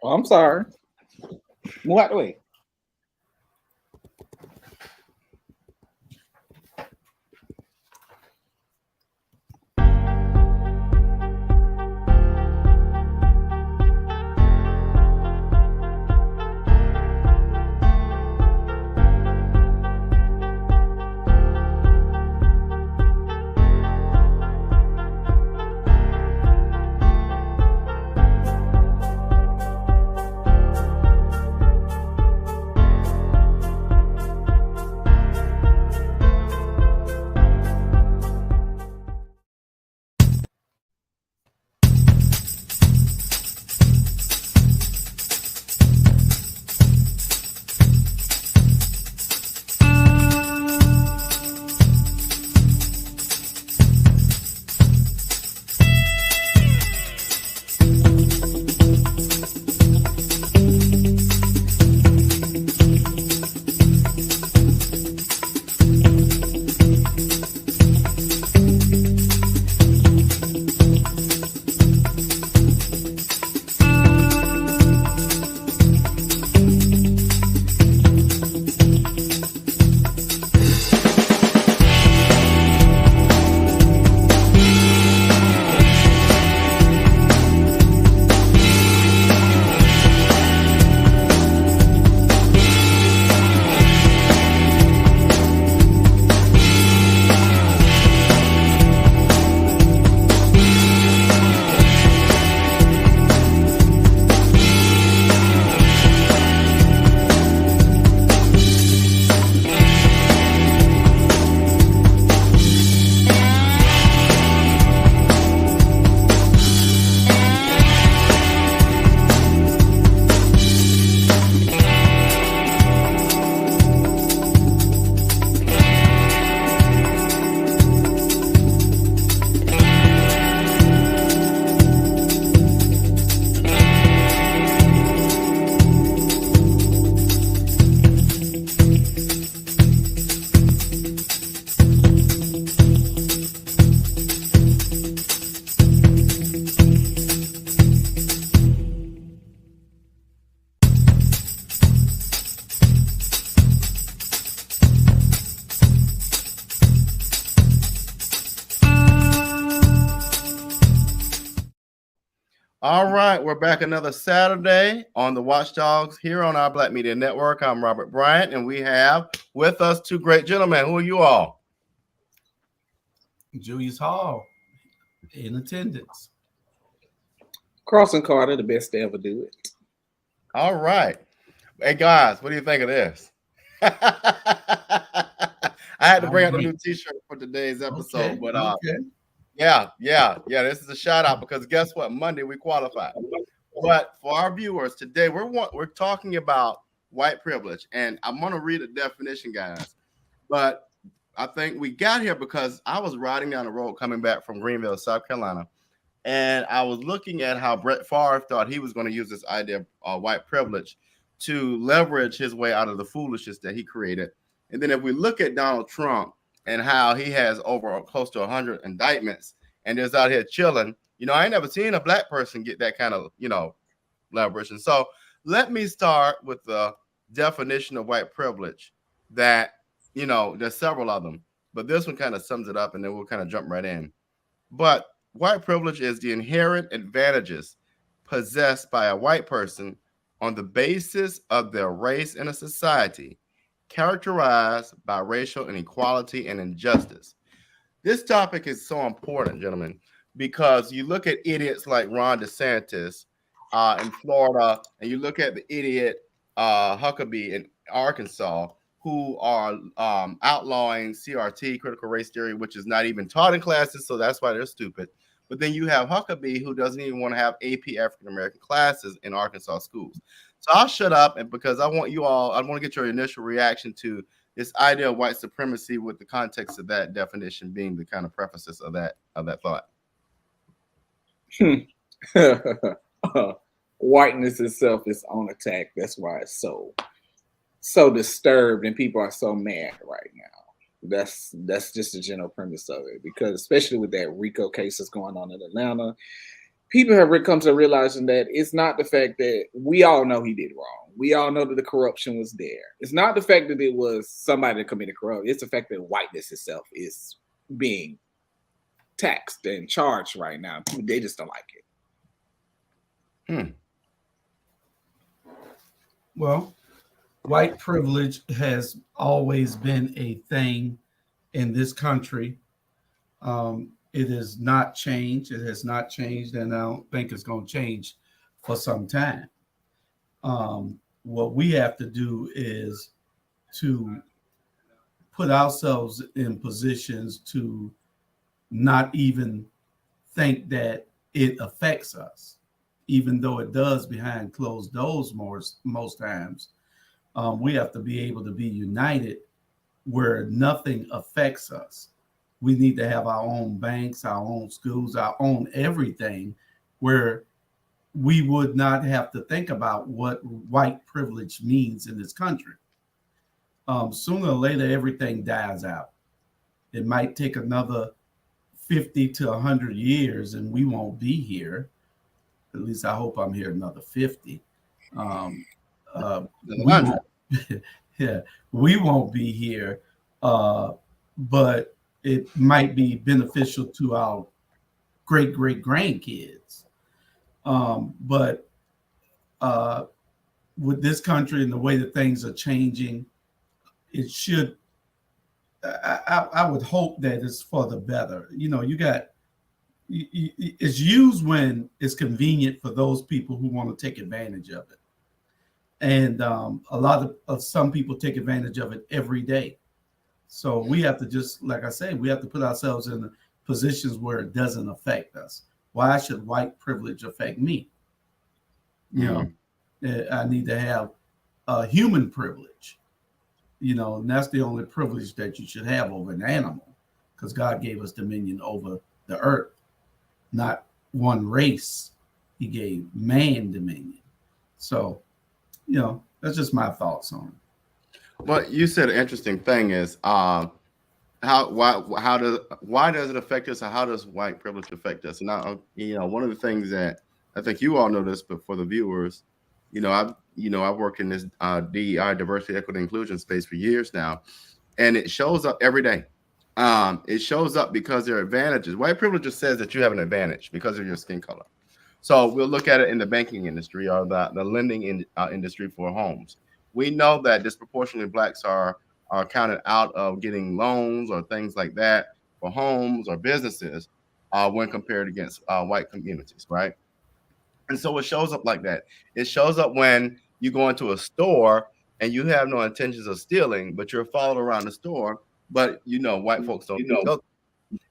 Oh, I'm sorry. Move out the way. All right, we're back another Saturday on the Watchdogs here on our Black Media Network. I'm Robert Bryant, and we have with us two great gentlemen. Who are you all? Julius Hall in attendance. Crossing Carter, the best to ever do it. All right. Hey, guys, what do you think of this? I had to bring out the new T-shirt for today's episode, but yeah. This is a shout out because guess what? Monday we qualified. But for our viewers today, we're talking about white privilege, and I'm going to read a definition, guys. But I think we got here because I was riding down the road coming back from Greenville, South Carolina, and I was looking at how Brett Favre thought he was going to use this idea of white privilege to leverage his way out of the foolishness that he created. And then if we look at Donald Trump and how he has over close to 100 indictments and just out here chilling, I ain't never seen a black person get that kind of, leverage. And so let me start with the definition of white privilege that, there's several of them, but this one kind of sums it up and then we'll kind of jump right in. But white privilege is the inherent advantages possessed by a white person on the basis of their race in a society characterized by racial inequality and injustice. This topic is so important, gentlemen, because you look at idiots like Ron DeSantis in Florida, and you look at the idiot Huckabee in Arkansas, who are outlawing CRT, critical race theory, which is not even taught in classes, so that's why they're stupid. But then you have Huckabee, who doesn't even want to have AP African-American classes in Arkansas schools. So I'll shut up, and because I want to get your initial reaction to this idea of white supremacy with the context of that definition being the kind of prefaces of that thought. Whiteness itself is on attack. That's why it's so disturbed and people are so mad right now. That's just the general premise of it, because especially with that RICO case that's going on in Atlanta, people have come to realizing that it's not the fact that we all know he did wrong. We all know that the corruption was there. It's not the fact that it was somebody that committed corruption. It's the fact that whiteness itself is being taxed and charged right now. They just don't like it. Well, white privilege has always been a thing in this country. It has not changed. It has not changed, and I don't think it's going to change for some time. What we have to do is to put ourselves in positions to not even think that it affects us, even though it does behind closed doors most times. We have to be able to be united where nothing affects us. We need to have our own banks, our own schools, our own everything, where we would not have to think about what white privilege means in this country. Sooner or later, everything dies out. It might take another 50 to 100 years and we won't be here. At least I hope I'm here another 50. We won't be here, but it might be beneficial to our great grandkids. But with this country and the way that things are changing, it should. I would hope that it's for the better. You know, it's used when it's convenient for those people who want to take advantage of it. And a lot of some people take advantage of it every day. So we have to just, like I say, we have to put ourselves in positions where it doesn't affect us. Why should white privilege affect me? You know, I need to have human privilege. You know, and that's the only privilege that you should have over an animal, because God gave us dominion over the earth, not one race. He gave man dominion. So, you know, that's just my thoughts on it. Well, you said an interesting thing is why does it affect us, or how does white privilege affect us? Now, you know, one of the things that I think you all know this, but for the viewers, I've worked in this DEI, diversity, equity, inclusion space for years now, and it shows up every day. It shows up because there are advantages. White privilege just says that you have an advantage because of your skin color. So we'll look at it in the banking industry or the lending industry for homes. We know that disproportionately blacks are counted out of getting loans or things like that for homes or businesses when compared against white communities, right? And so it shows up like that. It shows up when you go into a store and you have no intentions of stealing, but you're followed around the store. But white folks don't go.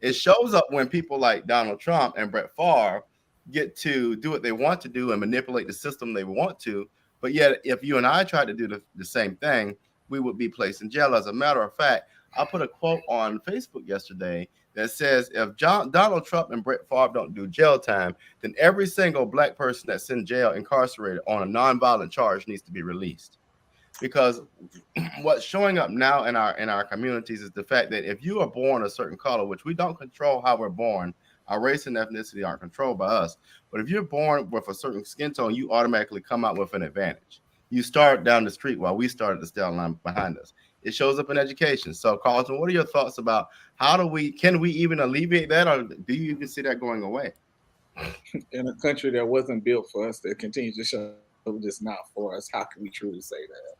It shows up when people like Donald Trump and Brett Favre get to do what they want to do and manipulate the system they want to. But yet, if you and I tried to do the same thing, we would be placed in jail. As a matter of fact, I put a quote on Facebook yesterday that says, if Donald Trump and Brett Favre don't do jail time, then every single black person that's in jail incarcerated on a nonviolent charge needs to be released. Because what's showing up now in our communities is the fact that if you are born a certain color, which we don't control how we're born, our race and ethnicity aren't controlled by us. But if you're born with a certain skin tone, you automatically come out with an advantage. You start down the street while we start at the style line behind us. It shows up in education. So, Carlton, what are your thoughts about can we even alleviate that, or do you even see that going away? In a country that wasn't built for us, that continues to show just not for us, how can we truly say that?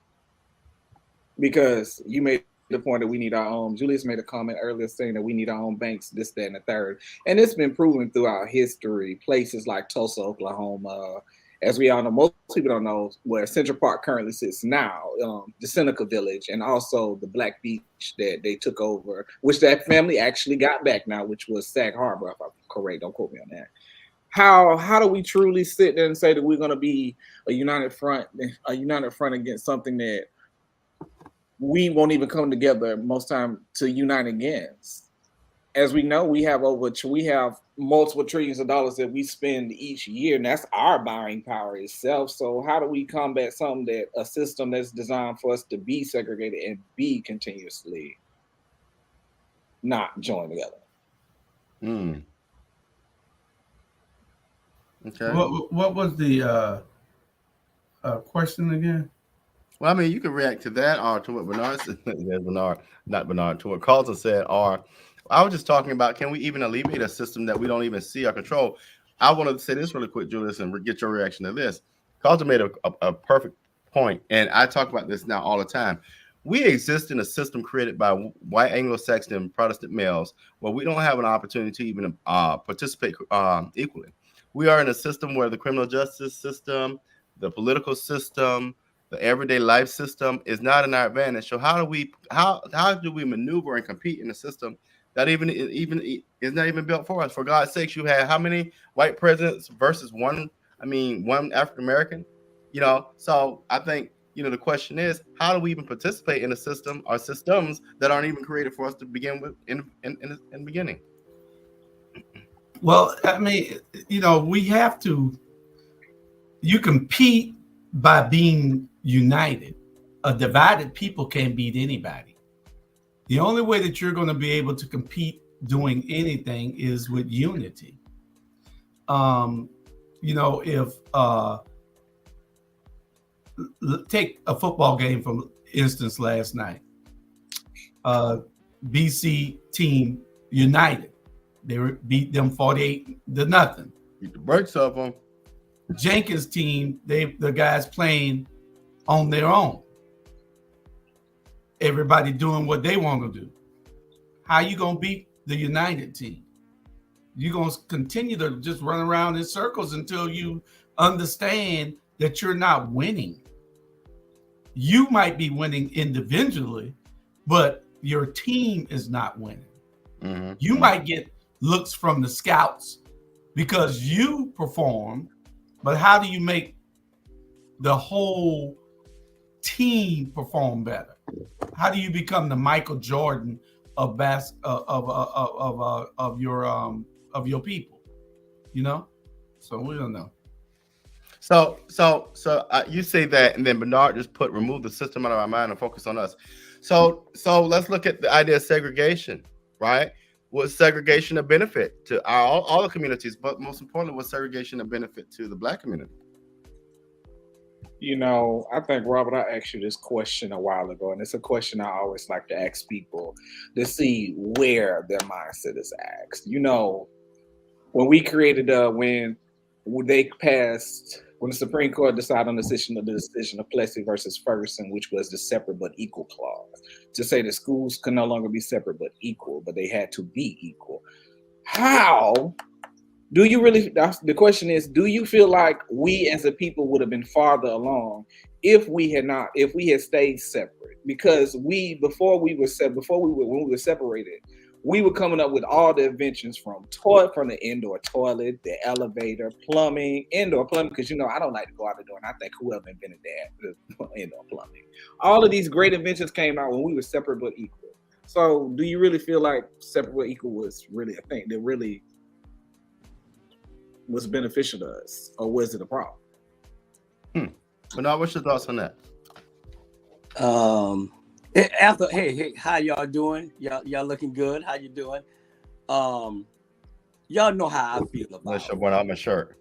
Because you made the point that we need our own. Julius made a comment earlier saying that we need our own banks, this, that, and the third. And it's been proven throughout history. Places like Tulsa, Oklahoma, as we all know, most people don't know where Central Park currently sits now, the Seneca Village, and also the Black Beach that they took over, which that family actually got back now, which was Sag Harbor, if I'm correct. Don't quote me on that. How do we truly sit there and say that we're going to be a united front against something that we won't even come together most time to unite against? As we know, we have multiple trillions of dollars that we spend each year, and that's our buying power itself. So how do we combat a system that's designed for us to be segregated and be continuously not joined together? Okay. What was the question again? Well, I mean, you can react to that or to what Bernard said. Bernard, not Bernard, to what Carlton said. Or I was just talking about, can we even alleviate a system that we don't even see or control? I want to say this really quick, Julius, and get your reaction to this. Carlton made a perfect point, and I talk about this now all the time. We exist in a system created by white Anglo-Saxon and Protestant males where we don't have an opportunity to even participate equally. We are in a system where the criminal justice system, the political system, the everyday life system is not in our advantage. So how do we maneuver and compete in a system that even is not even built for us? For God's sakes, you had how many white presidents versus one? I mean, one African American. So I think the question is, how do we even participate in a system or systems that aren't even created for us to begin with in the beginning? Well, I mean, we have to. You compete by being united. A divided people can't beat anybody. The only way that you're going to be able to compete doing anything is with unity. If take a football game for instance last night. BC team united. They beat them 48-0. Beat the brakes off them. Jenkins team, the guys playing on their own. Everybody doing what they want to do. How you gonna beat the United team? You're gonna continue to just run around in circles until you understand that you're not winning. You might be winning individually, but your team is not winning. Mm-hmm. You might get looks from the scouts because you perform, but how do you make the whole team perform better? How do you become the Michael Jordan of your people? So we don't know. So you say that, and then Bernard just remove the system out of our mind and focus on us. So let's look at the idea of segregation, right? Was segregation a benefit to all the communities, but most importantly, was segregation a benefit to the Black community? I think, Robert, I asked you this question a while ago, and it's a question I always like to ask people to see where their mindset is asked. When we created, when the Supreme Court decided on the decision of Plessy versus Ferguson, which was the separate but equal clause, to say that schools could no longer be separate but equal, but they had to be equal. How do you really? The question is, do you feel like we as a people would have been farther along if we had stayed separate? Because when we were separated, we were coming up with all the inventions from the indoor toilet, the elevator, indoor plumbing, because I don't like to go out the door, and I think whoever invented that, indoor plumbing. All of these great inventions came out when we were separate but equal. So do you really feel like separate but equal was really a thing that really was beneficial to us, or was it a problem? Bernard, what's your thoughts on that? Hey, how y'all doing? Y'all looking good? How you doing? Y'all know how I feel about it. One on my shirt.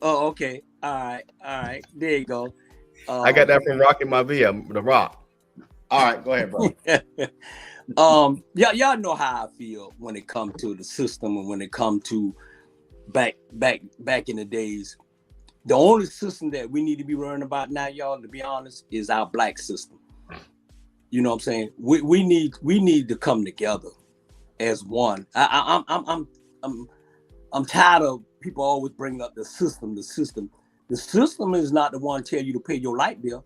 Oh, okay. All right. There you go. I got that from Rocking My Via, The Rock. All right, go ahead, bro. Y'all know how I feel when it comes to the system, and when it comes to back in the days. The only system that we need to be worrying about now, y'all, to be honest, is our Black system. You know what I'm saying? We need to come together as one. I'm tired of people always bringing up the system. The system is not the one tell you to pay your light bill.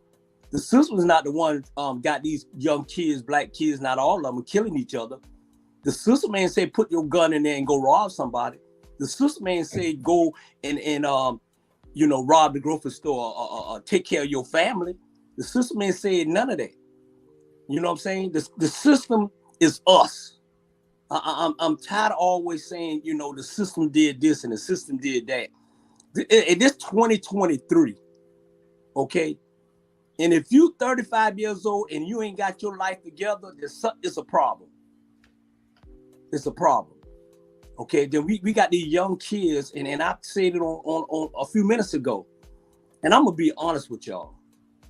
The system is not the one got these young kids, Black kids, not all of them, killing each other. The system ain't say put your gun in there and go rob somebody. The system ain't say go and rob the grocery store or take care of your family. The system ain't say none of that. You know what I'm saying? The system is us. I'm tired of always saying, the system did this and the system did that. It is 2023, okay? And if you 35 years old and you ain't got your life together, it's a problem. It's a problem, Okay, then we got these young kids, and I said it on a few minutes ago, and I'm gonna be honest with y'all,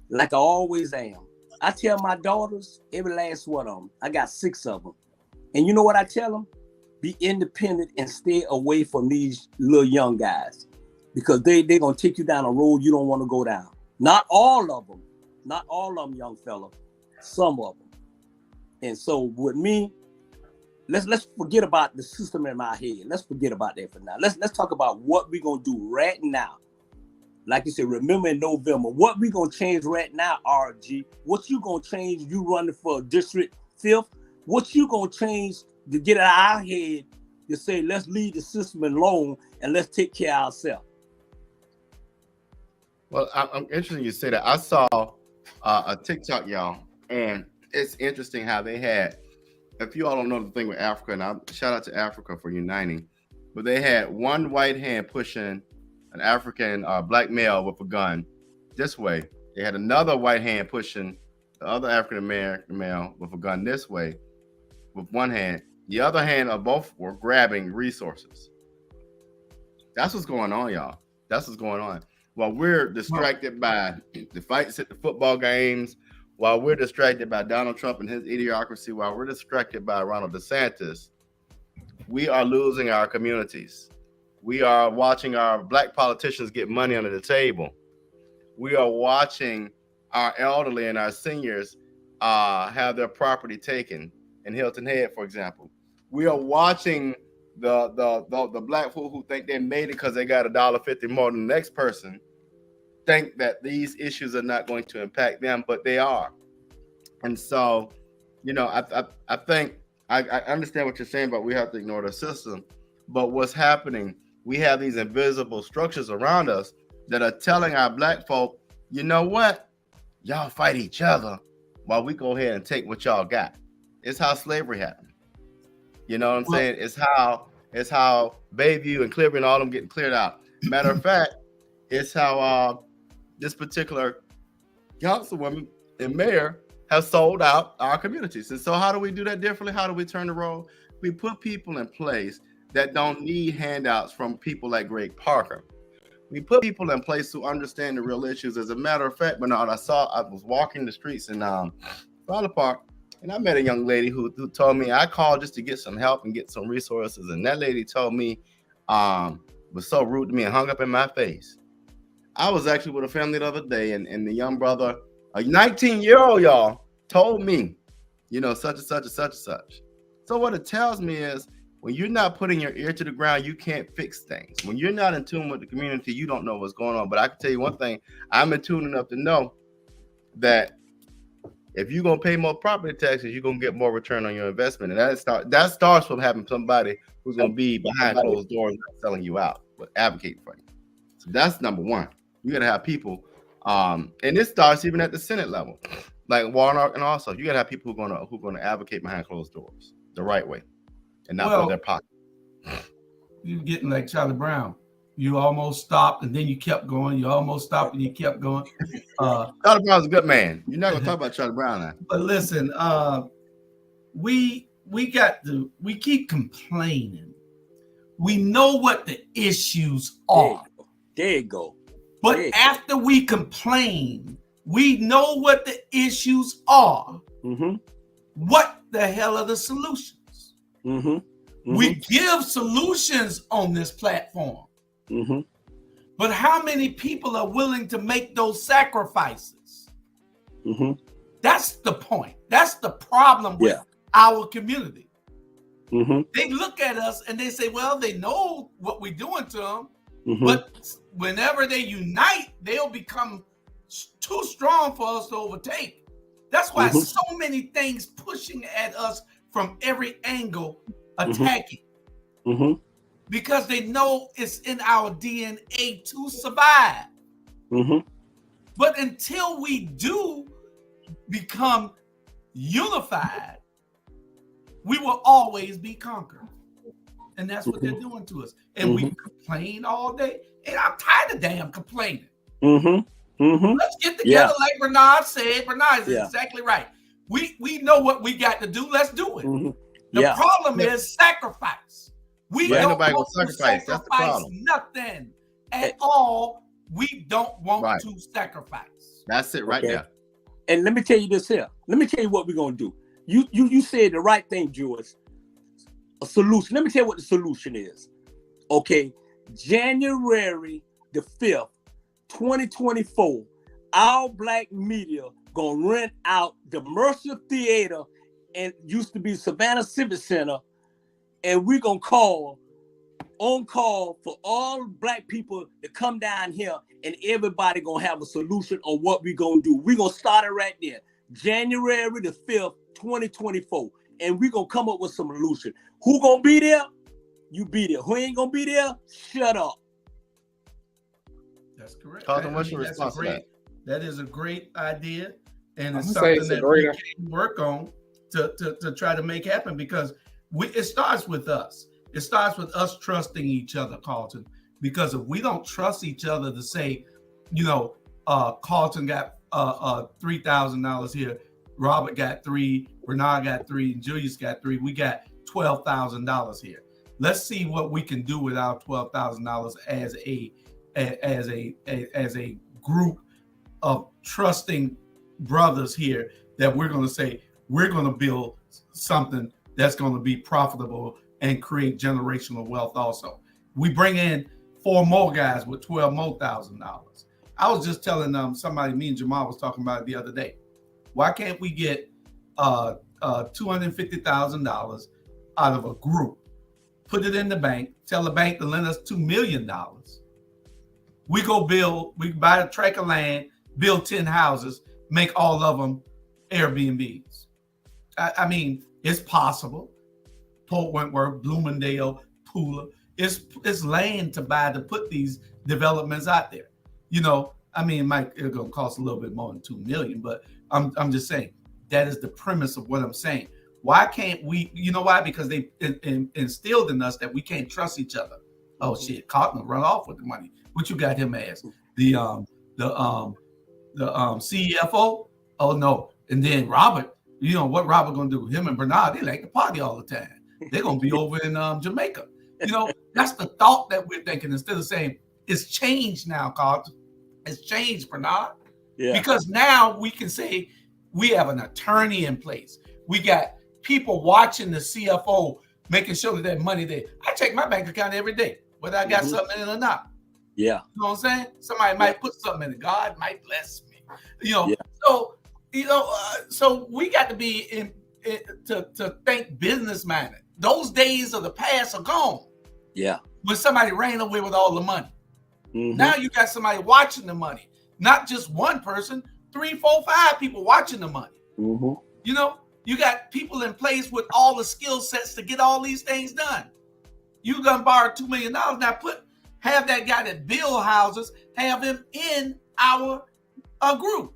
like I always am. I tell my daughters, every last one of them, I got 6 of them, and you know what I tell them? Be independent and stay away from these little young guys, because they're gonna take you down a road you don't want to go down. Not all of them, young fella, some of them. And so with me, let's forget about the system in my head. Let's forget about that for now. Let's talk about what we're gonna do right now. Like you said, remember in November, what we gonna change right now, RG? What you gonna change? You running for District 5th? What you gonna change to get out of our head to say, let's leave the system alone and let's take care of ourselves? Well, I'm interested you say that. I saw a TikTok, y'all, and it's interesting how they had, if you all don't know the thing with Africa, and I'll shout out to Africa for uniting, but they had one white hand pushing an African black male with a gun this way. They had another white hand pushing the other African American male with a gun this way with one hand. The other hand of both were grabbing resources. That's what's going on, y'all. That's what's going on. While we're distracted by the fights at the football games, while we're distracted by Donald Trump and his idiocracy, while we're distracted by Ronald DeSantis, we are losing our communities. We are watching our black politicians get money under the table. We are watching our elderly and our seniors have their property taken in Hilton Head, for example. We are watching the black folk who think they made it because they got $1.50 more than the next person think that these issues are not going to impact them, but they are. And so, you know, I think I understand what you're saying, but we have to ignore the system. But what's happening, we have these invisible structures around us that are telling our black folk, you know what? Y'all fight each other while we go ahead and take what y'all got. It's how slavery happened. You know what I'm saying? It's how Bayview and Clearview and all them getting cleared out. Matter of fact, it's how this particular councilwoman and mayor have sold out our communities. And so how do we do that differently? How do we turn the role? We put people in place that don't need handouts from people like Greg Parker. We put people in place who understand the real issues. As a matter of fact, Bernard, I was walking the streets in Favre Park, and I met a young lady who told me, I called just to get some help and get some resources. And that lady told me, was so rude to me and hung up in my face. I was actually with a family the other day, and the young brother, a 19-year-old, y'all, told me, you know, such and such and such and such. So what it tells me is, when you're not putting your ear to the ground, you can't fix things. When you're not in tune with the community, you don't know what's going on. But I can tell you one thing, I'm in tune enough to know that if you're going to pay more property taxes, you're going to get more return on your investment. And that starts from having somebody who's going to be behind closed doors selling you out, but advocating for you. So that's number one. You got to have people, and this starts even at the Senate level, like Warnock, and also you got to have people who are going to advocate behind closed doors the right way, and not for their pocket. You're getting like Charlie Brown. You almost stopped, and then you kept going. You almost stopped, and you kept going. Charlie Brown's a good man. You're not going to talk about Charlie Brown now. But listen, we keep complaining. We know what the issues are. There you go. But after we complain, we know what the issues are. Mm-hmm. What the hell are the solutions? Mm-hmm. Mm-hmm. We give solutions on this platform. Mm-hmm. But how many people are willing to make those sacrifices? Mm-hmm. That's the point. That's the problem with our community. Mm-hmm. They look at us and they say, well, they know what we're doing to them. Mm-hmm. But whenever they unite, they'll become too strong for us to overtake. That's why so many things pushing at us from every angle, attacking. Mm-hmm. Because they know it's in our DNA to survive. Mm-hmm. But until we do become unified, we will always be conquered. And that's what they're doing to us. And we complain all day. And I'm tired of damn complaining. Mm-hmm. Mm-hmm. Let's get together like Bernard said. Bernard is exactly right. We know what we got to do. Let's do it. Mm-hmm. The problem is sacrifice. We ain't don't nobody want gonna to sacrifice. That's the problem. nothing at all. We don't want to sacrifice. That's it right there. And let me tell you this here. Let me tell you what we're gonna do. You said the right thing, George. A solution. Let me tell you what the solution is. Okay, January the 5th, 2024, our black media gonna rent out the Mercer Theater and used to be Savannah Civic Center, and we're gonna call for all black people to come down here, and everybody gonna have a solution on what we gonna do. We're gonna start it right there. January the 5th, 2024. And we're gonna come up with some solution. Who gonna be there? You be there. Who ain't gonna be there? Shut up. That's correct. Carlton, what's your response to that? That is a great idea, and it's something that we can work on to try to make happen, because it starts with us. It starts with us trusting each other, Carlton, because if we don't trust each other to say, Carlton got $3,000 here, Robert got $3,000, Bernard got $3,000, and Julius got $3,000. We got $12,000 here. Let's see what we can do with our $12,000 as a group of trusting brothers here, that we're going to say we're going to build something that's going to be profitable and create generational wealth. Also, we bring in 4 more guys with $12,000 more. I was just telling somebody, me and Jamal was talking about it the other day. Why can't we get $250,000 out of a group, put it in the bank, tell the bank to lend us $2 million. We buy a tract of land, build 10 houses, make all of them Airbnbs. I mean, it's possible. Port Wentworth, Bloomingdale, Pula, it's land to buy to put these developments out there. I mean, it's gonna cost a little bit more than $2 million, but I'm just saying that is the premise of what I'm saying. Why can't we? You know why? Because they instilled in us that we can't trust each other. Oh shit, Carlton run off with the money. What you got him as? The CFO? Oh no. And then Robert, what Robert gonna do? Him and Bernard, they like to party all the time. They're gonna be over in Jamaica. That's the thought that we're thinking, instead of saying it's changed now, Carlton. It's changed, Bernard. Yeah. Because now we can say we have an attorney in place. We got people watching the CFO, making sure that money there. I check my bank account every day, whether I got something in it or not. Yeah. You know what I'm saying? Somebody might put something in it. God might bless me. So we got to be to think business minded. Those days of the past are gone. Yeah. When somebody ran away with all the money. Now you got somebody watching the money. Not just one person, 3, 4, 5 people watching the money. You got people in place with all the skill sets to get all these things done. You gonna borrow $2 million. Now have that guy that build houses, have him in our group.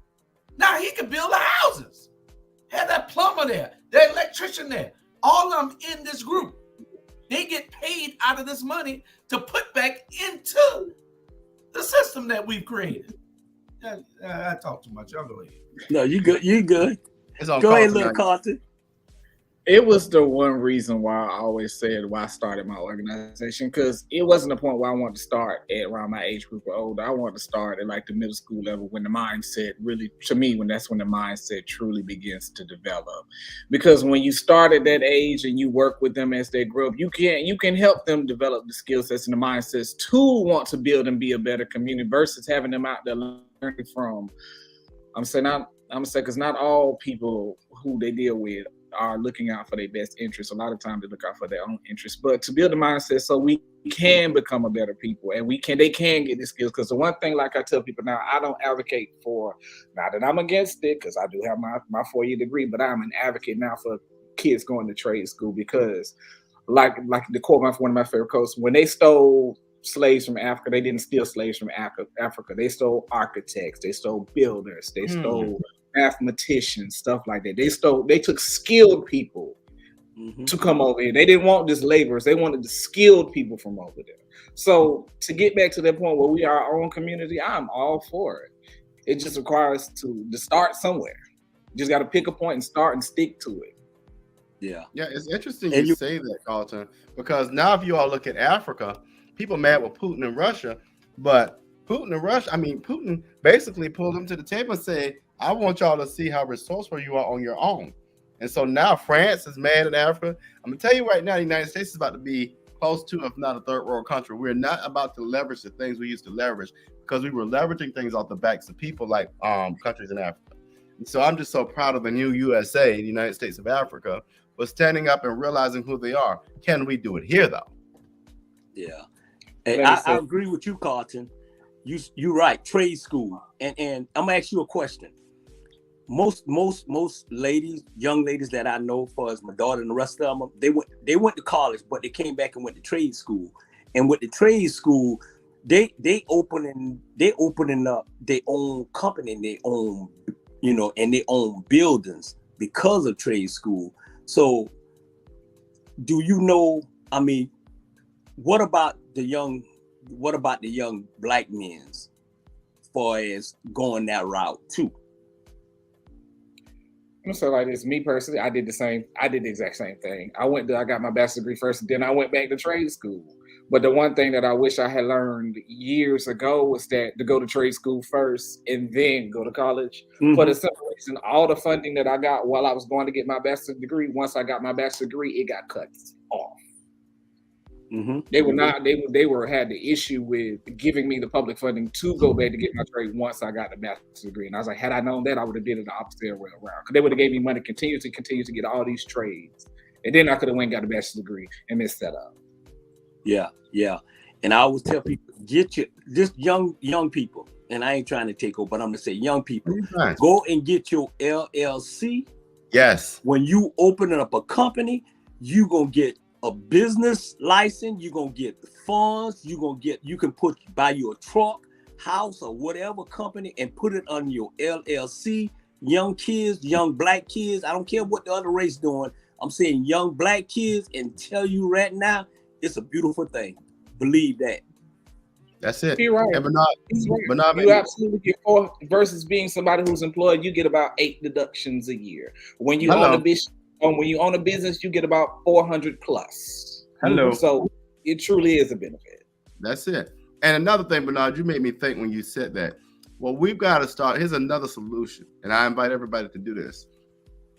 Now he can build the houses. Have that plumber there, that electrician there, all of them in this group. They get paid out of this money to put back into the system that we've created. I talk too much. I'll go ahead. No, you good. You good. Go ahead, little Carlton. It was the one reason why I always said why I started my organization, because it wasn't the point where I wanted to start at around my age group or older. I wanted to start at like the middle school level, when the mindset really, to me, that's when the mindset truly begins to develop. Because when you start at that age and you work with them as they grow up, you can help them develop the skill sets and the mindsets to want to build and be a better community, versus having them out there learning from. Because not all people who they deal with are looking out for their best interests. A lot of times they look out for their own interests. But to build a mindset so we can become a better people, and they can get the skills. Because the one thing, like I tell people now, I don't advocate for, not that I'm against it, because I do have my 4-year degree, but I'm an advocate now for kids going to trade school, because like the quote by one of my favorite quotes, when they stole slaves from Africa, they didn't steal slaves from Africa. They stole architects, they stole builders, they stole mathematicians, stuff like that. They took skilled people to come over here. They didn't want just laborers. They wanted the skilled people from over there. So to get back to that point where we are our own community, I'm all for it. It just requires to start somewhere. You just got to pick a point and start and stick to it. Yeah, it's interesting you say that, Carlton, because now if you all look at Africa, people mad with Putin and Russia, but Putin basically pulled them to the table and said, I want y'all to see how resourceful you are on your own. And so now France is mad at Africa. I'm going to tell you right now, the United States is about to be close to, if not a third world country. We're not about to leverage the things we used to leverage because we were leveraging things off the backs of people like countries in Africa. And so I'm just so proud of the new USA, the United States of Africa, for standing up and realizing who they are. Can we do it here, though? Yeah. And I agree with you, Carlton. You're right. Trade school. And I'm going to ask you a question. Most ladies, young ladies that I know, as far as my daughter and the rest of them, they went to college, but they came back and went to trade school. And with the trade school, they opening up their own company, their own, and their own buildings because of trade school. So, do you know? I mean, what about the young black men, as far as going that route too? I'm gonna say like this. Me personally, I did the exact same thing. I got my bachelor's degree first, and then I went back to trade school. But the one thing that I wish I had learned years ago was that to go to trade school first and then go to college. Mm-hmm. For the simple reason, all the funding that I got while I was going to get my bachelor's degree, once I got my bachelor's degree, it got cut off. Mm-hmm. They had the issue with giving me the public funding to go back to get my trade once I got the bachelor's degree. And I was like, had I known that, I would have did it the opposite way around. Because they would have gave me money to continue to get all these trades. And then I could have went and got a bachelor's degree and messed that up. Yeah. And I always tell people, just young people, and I ain't trying to take over, but I'm gonna say young people, go and get your LLC. Yes. When you open up a company, you gonna get a business license, you're gonna get funds, you can buy you a truck, house, or whatever company and put it on your LLC. Young kids, young black kids, I don't care what the other race doing. I'm saying young black kids, and tell you right now, it's a beautiful thing. Believe that. That's it. You're right. Bernard, you absolutely get 4 versus being somebody who's employed. You get about 8 deductions a year. When you own a business, you get about 400 plus. Hello. So it truly is a benefit. That's it. And another thing, Bernard, you made me think when you said that. Well, we've got to start. Here's another solution, and I invite everybody to do this.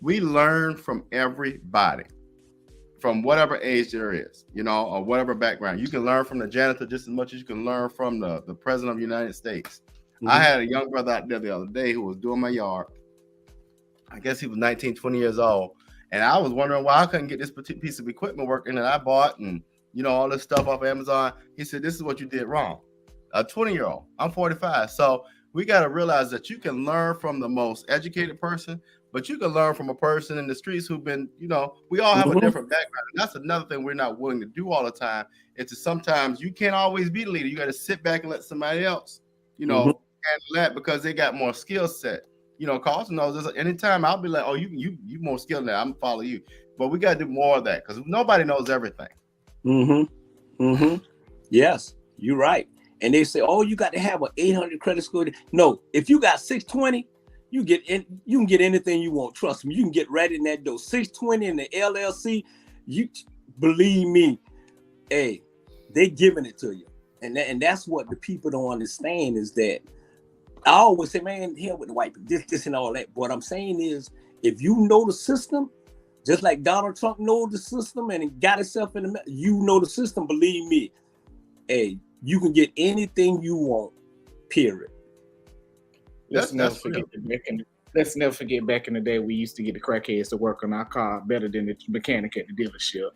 We learn from everybody. From whatever age there is, or whatever background. You can learn from the janitor just as much as you can learn from the president of the United States. Mm-hmm. I had a young brother out there the other day who was doing my yard. I guess he was 19, 20 years old. And I was wondering why I couldn't get this piece of equipment working that I bought and, all this stuff off of Amazon. He said, this is what you did wrong. A 20-year-old. I'm 45. So we got to realize that you can learn from the most educated person, but you can learn from a person in the streets who've been, we all have a different background. And that's another thing we're not willing to do all the time. It's that sometimes you can't always be the leader. You got to sit back and let somebody else, handle that because they got more skill set. Carlton knows this. Anytime I'll be like, oh, you more skilled than that. I'm gonna follow you. But we got to do more of that because nobody knows everything. Yes, you're right. And they say, oh, you got to have an 800 credit score. No, if you got 620, you can get anything you want. Trust me, you can get right in that door. 620 in the LLC, you believe me, hey, they giving it to you. And that's what the people don't understand is that I always say, man, hell with the white people, this and all that. What I'm saying is, if you know the system, just like Donald Trump knows the system and he got himself in the, the system, believe me, hey, you can get anything you want, period. Let's never forget back in the day, we used to get the crackheads to work on our car better than the mechanic at the dealership.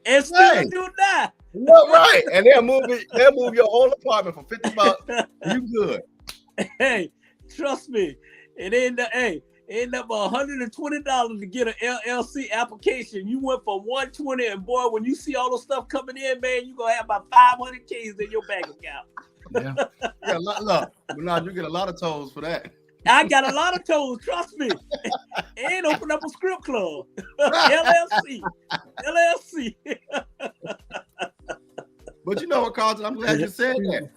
And still do that. Well, right. And they'll move your whole apartment for $50. You good. Hey, trust me. It end up $120 to get an LLC application. You went for $120, and boy, when you see all the stuff coming in, man, you're gonna have about 500 Ks in your bank account. Look, Bernard, you get a lot of tolls for that. I got a lot of tolls, trust me. And open up a script club. LLC. But you know what, Carlton? I'm glad you said that.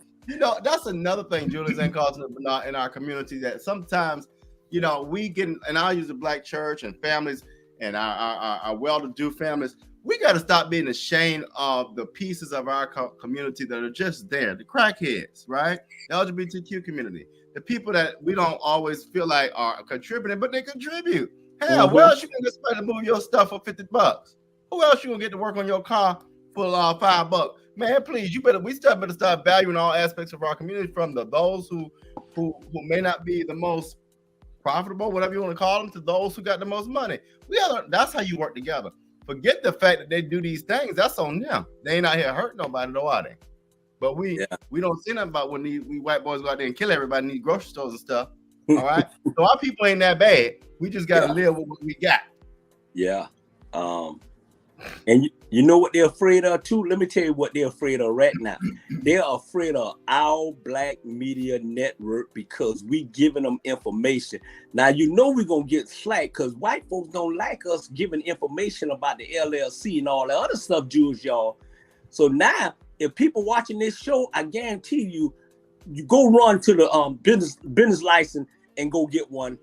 That's another thing, Julius and Carlton and Bernard, in our community, that sometimes you know, we getting, and I'll use the black church and families and our well-to-do families. We got to stop being ashamed of the pieces of our community that are just there. The crackheads, right? The LGBTQ community, the people that we don't always feel like are contributing, but they contribute. Hell, where else you gonna get somebody to move your stuff for $50? Who else you gonna get to work on your car for $5? Man, please, we better start valuing all aspects of our community, from those who may not be the most profitable, whatever you want to call them, to those who got the most money. That's how you work together. Forget the fact that they do these things. That's on them. They ain't out here hurting nobody, though, are they? But we don't see nothing about when we white boys go out there and kill everybody in these grocery stores and stuff. All right. So our people ain't that bad. We just gotta live with what we got. Yeah. And you know what they're afraid of too? Let me tell you what they're afraid of right now. They're afraid of our black media network because we giving them information. Now, you know we're going to get slack because white folks don't like us giving information about the LLC and all the other stuff, Jews, y'all. So now, if people watching this show, I guarantee you go run to the business license and go get one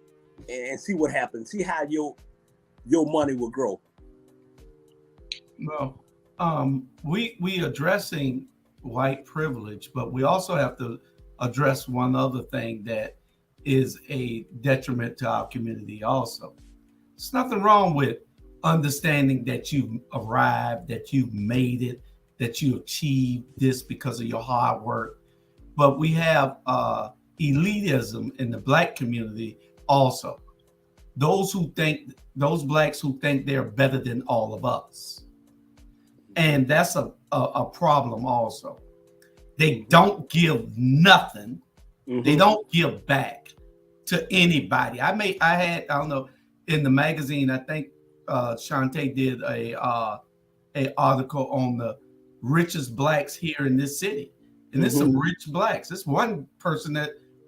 and see what happens. See how your money will grow. Well, we addressing white privilege, but we also have to address one other thing that is a detriment to our community also. There's nothing wrong with understanding that you've arrived, that you've made it, that you achieved this because of your hard work. But we have elitism in the black community also. Those blacks who think they're better than all of us. And that's a problem also. They don't give nothing. Mm-hmm. They don't give back to anybody. I don't know, in the magazine, I think Shantae did a article on the richest blacks here in this city. And there's some rich blacks. There's one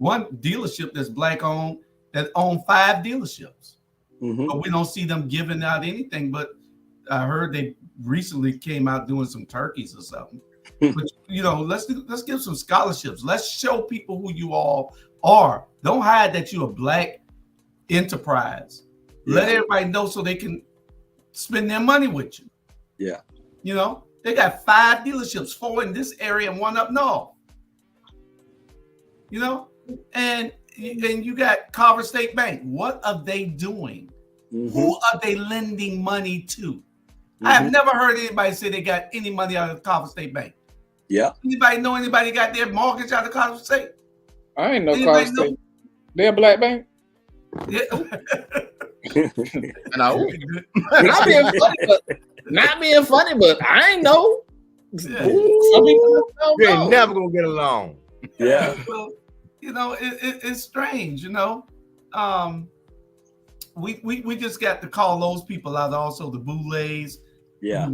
dealership that's black owned that own 5 dealerships. But we don't see them giving out anything. But I heard they recently came out doing some turkeys or something. But let's give some scholarships. Let's show people who you all are. Don't hide that you're a black enterprise. Let everybody know so they can spend their money with you. Yeah. They got 5 dealerships, 4 in this area and 1 up north. And you got Carver State Bank. What are they doing? Who are they lending money to? I have never heard anybody say they got any money out of Carver State Bank. Yeah. Anybody got their mortgage out of Carver State? I ain't know Carver State. They're a black bank. Yeah. Not being funny, but I ain't know. Yeah. Some people ain't never gonna get along. Yeah. Well, it's strange, We just got to call those people out also, the boulets. Yeah.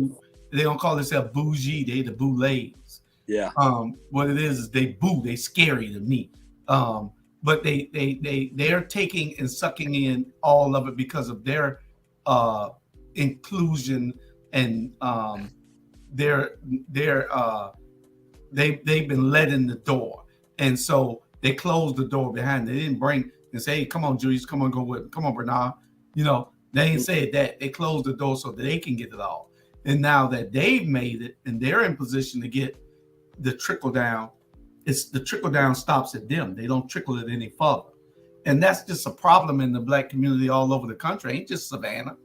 They don't call themselves bougie, they the boulets. Yeah. What it is they scary to me. But they're taking and sucking in all of it because of their inclusion and they've been let in the door. And so they closed the door behind them. They didn't bring and say, hey, come on, Julius, come on, come on, Bernard. They ain't said that. They closed the door so that they can get it all. And now that they've made it and they're in position to get the trickle down, the trickle down stops at them. They don't trickle it any further. And that's just a problem in the black community all over the country. Ain't just Savannah.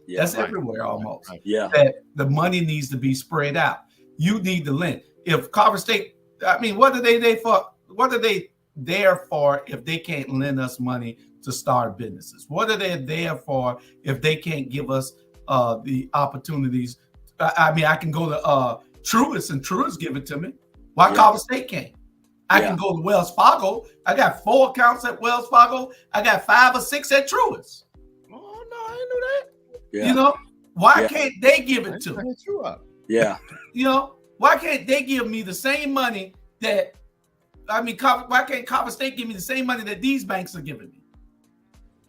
Yeah, that's everywhere almost. Yeah. That the money needs to be spread out. You need to lend. If Carver State, what are they there for? What are they there for if they can't lend us money to start businesses? What are they there for if they can't give us the opportunities? I can go to Truist and Truist give it to me. Why Carver State can't? I can go to Wells Fargo. I got 4 accounts at Wells Fargo. I got 5 or 6 at Truist. Oh no, I didn't know that. Yeah. Why can't they give it to me? Yeah. Why can't they give me the same money that why can't Carver State give me the same money that these banks are giving me?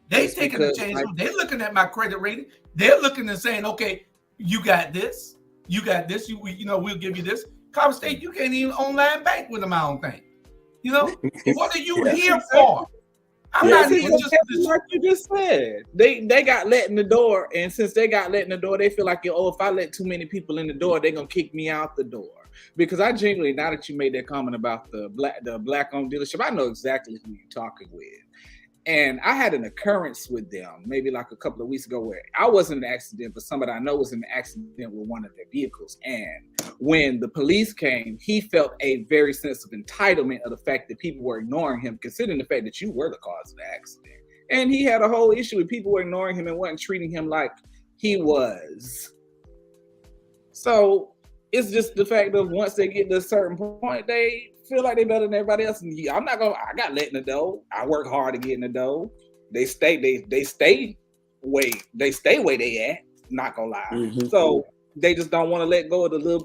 They taking a chance. They're looking at my credit rating. They're looking and saying, okay, you got this. You got this. We'll give you this. Carver State, you can't even online bank with them, I don't think. What are you here for? I'm Yeah, not even just like you just said. They got let in the door, and since they got let in the door, they feel like, oh, if I let too many people in the door, they're gonna kick me out the door. Because I genuinely, now that you made that comment about the black-owned dealership, I know exactly who you're talking with. And I had an occurrence with them maybe like a couple of weeks ago where I wasn't in an accident, but somebody I know was in an accident with one of their vehicles. And when the police came, he felt a very sense of entitlement of the fact that people were ignoring him, considering the fact that you were the cause of the accident. And he had a whole issue with people were ignoring him and wasn't treating him like he was. So it's just the fact that once they get to a certain point, they feel like they're better than everybody else. And I got let in the door. I work hard to get in the door. They stay where they at, not gonna lie. Mm-hmm. So they just don't want to let go of the little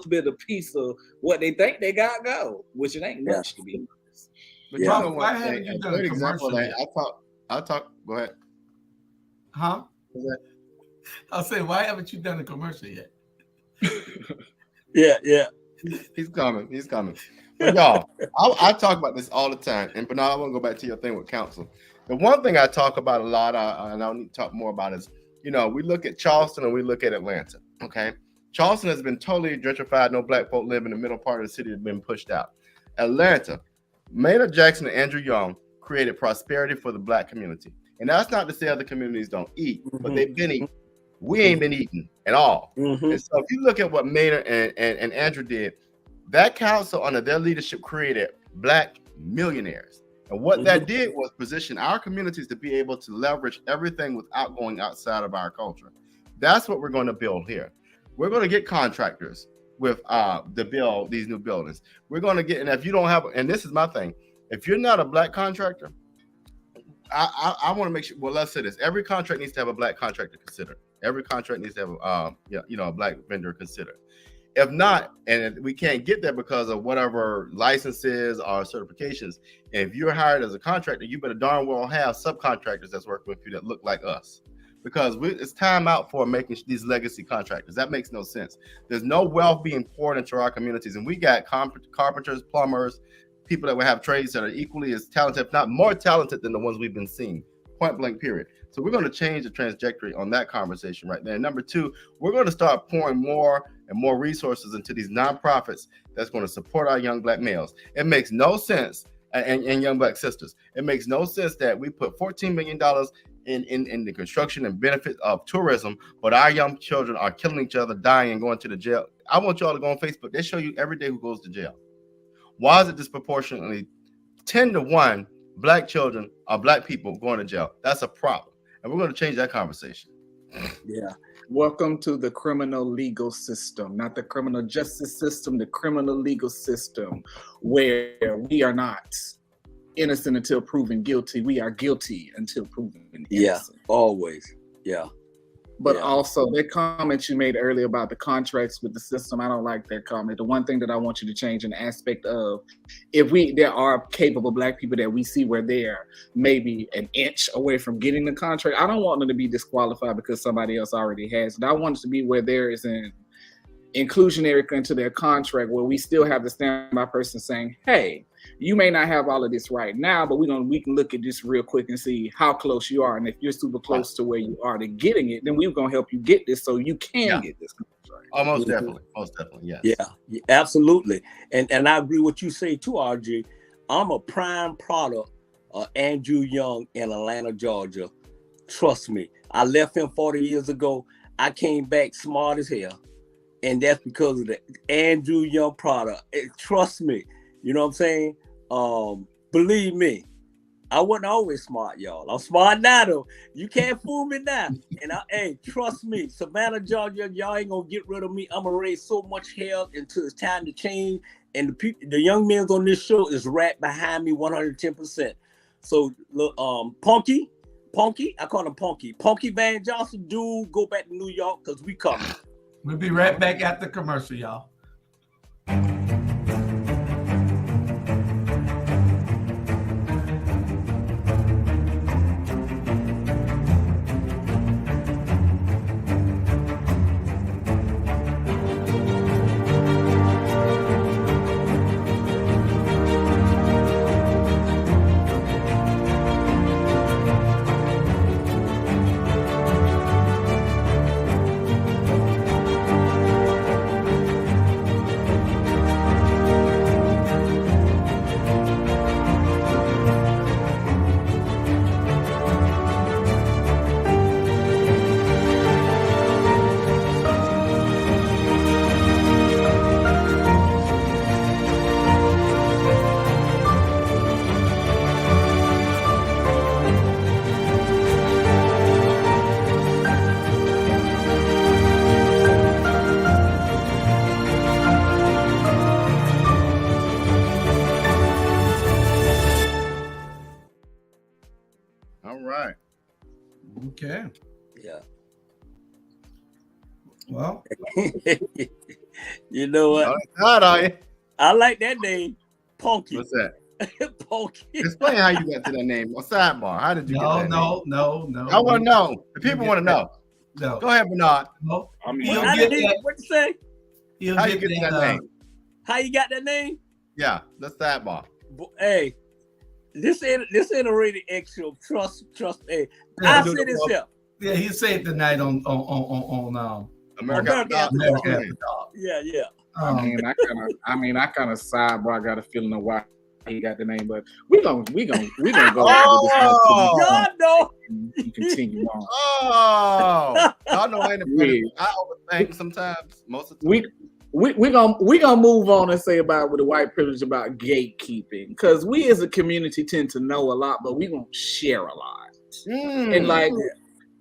bit of piece of what they think they got go, which it ain't much to be honest. But yeah. Why haven't you done a commercial yet? I'll talk. Go ahead. Huh? I'll say, why haven't you done a commercial yet? Yeah. He's coming. But y'all, I talk about this all the time. And but now I want to go back to your thing with council. The one thing I talk about a lot, and I need to talk more about is, we look at Charleston and we look at Atlanta. Okay, Charleston has been totally gentrified. No black folk live in the middle part of the city has been pushed out. Atlanta, Maynard Jackson and Andrew Young created prosperity for the black community. And that's not to say other communities don't eat, but they've been eating. We ain't been eating at all. Mm-hmm. And so if you look at what Maynard and Andrew did, that council under their leadership created black millionaires. And what that did was position our communities to be able to leverage everything without going outside of our culture. That's what we're going to build here. We're going to get contractors with to build these new buildings. We're going to get, and if you don't have, and this is my thing, if you're not a black contractor, I want to make sure, well, let's say this. Every contract needs to have a black contractor considered. Every contract needs to have a black vendor considered. If not, and we can't get there because of whatever licenses or certifications, if you're hired as a contractor, you better darn well have subcontractors that's working with you that look like us. Because it's time out for making these legacy contractors. That makes no sense. There's no wealth being poured into our communities. And we got carpenters, plumbers, people that will have trades that are equally as talented, if not more talented than the ones we've been seeing, point blank period. So we're going to change the trajectory on that conversation right there. And number two, we're going to start pouring more and more resources into these nonprofits that's going to support our young black males. It makes no sense, and young black sisters, it makes no sense that we put $14 million in the construction and benefit of tourism, but our young children are killing each other, dying, and going to the jail. I want y'all to go on Facebook. They show you every day who goes to jail. Why is it disproportionately 10-1 black children or black people going to jail? That's a problem. And we're going to change that conversation. Yeah. Welcome to the criminal legal system, not the criminal justice system, the criminal legal system, where we are not innocent until proven guilty. We are guilty until proven innocent. Yeah, always. Yeah. But also that comment you made earlier about the contracts with the system, I don't like that comment. The one thing that I want you to change in the aspect of, there are capable black people that we see where they're maybe an inch away from getting the contract, I don't want them to be disqualified because somebody else already has it. I want it to be where there is an inclusionary into their contract where we still have the standby person saying, hey, you may not have all of this right now, but we can look at this real quick and see how close you are. And if you're super close to where you are to getting it, then we're going to help you get this so you can get this contract. Oh, most definitely. Most definitely, yes. Yeah, absolutely. And I agree with what you say too, RG. I'm a prime product of Andrew Young in Atlanta, Georgia. Trust me. I left him 40 years ago. I came back smart as hell. And that's because of the Andrew Young product. Trust me. You know what I'm saying? Believe me, I wasn't always smart, y'all. I'm smart now, though. You can't fool me now. And hey, trust me, Savannah, Georgia, y'all ain't gonna get rid of me. I'm gonna raise so much hell until it's time to change. And the young men on this show is right behind me 110%. So, look, Punky, I call him Punky. Punky Van Johnson, dude, go back to New York because we coming. We'll be right back after commercial, y'all. Okay. Yeah. Well, You know what? How are you? I like that name, Punky. What's that? Punky. Explain how you got to that name. On sidebar, how did you get that name? No. I want to know. The people want to know. No. Go ahead, Bernard. No. I mean, He'll What get you say? How you get that name? How you got that name? Yeah, the sidebar. Hey, this ain't a rated X show. Trust. Hey, Yeah, I say this here. Yeah, he said tonight on America America After Dark. After Dark. Yeah. I mean, I kind of sidebar. I got a feeling of why he got the name, but we gonna go. Oh! God no. You continue on. Oh, y'all know I ain't a Yeah. I overthink sometimes. Most of the time. We gonna move on and say about with the white privilege about gatekeeping, because we as a community tend to know a lot, but we don't share a lot. And like,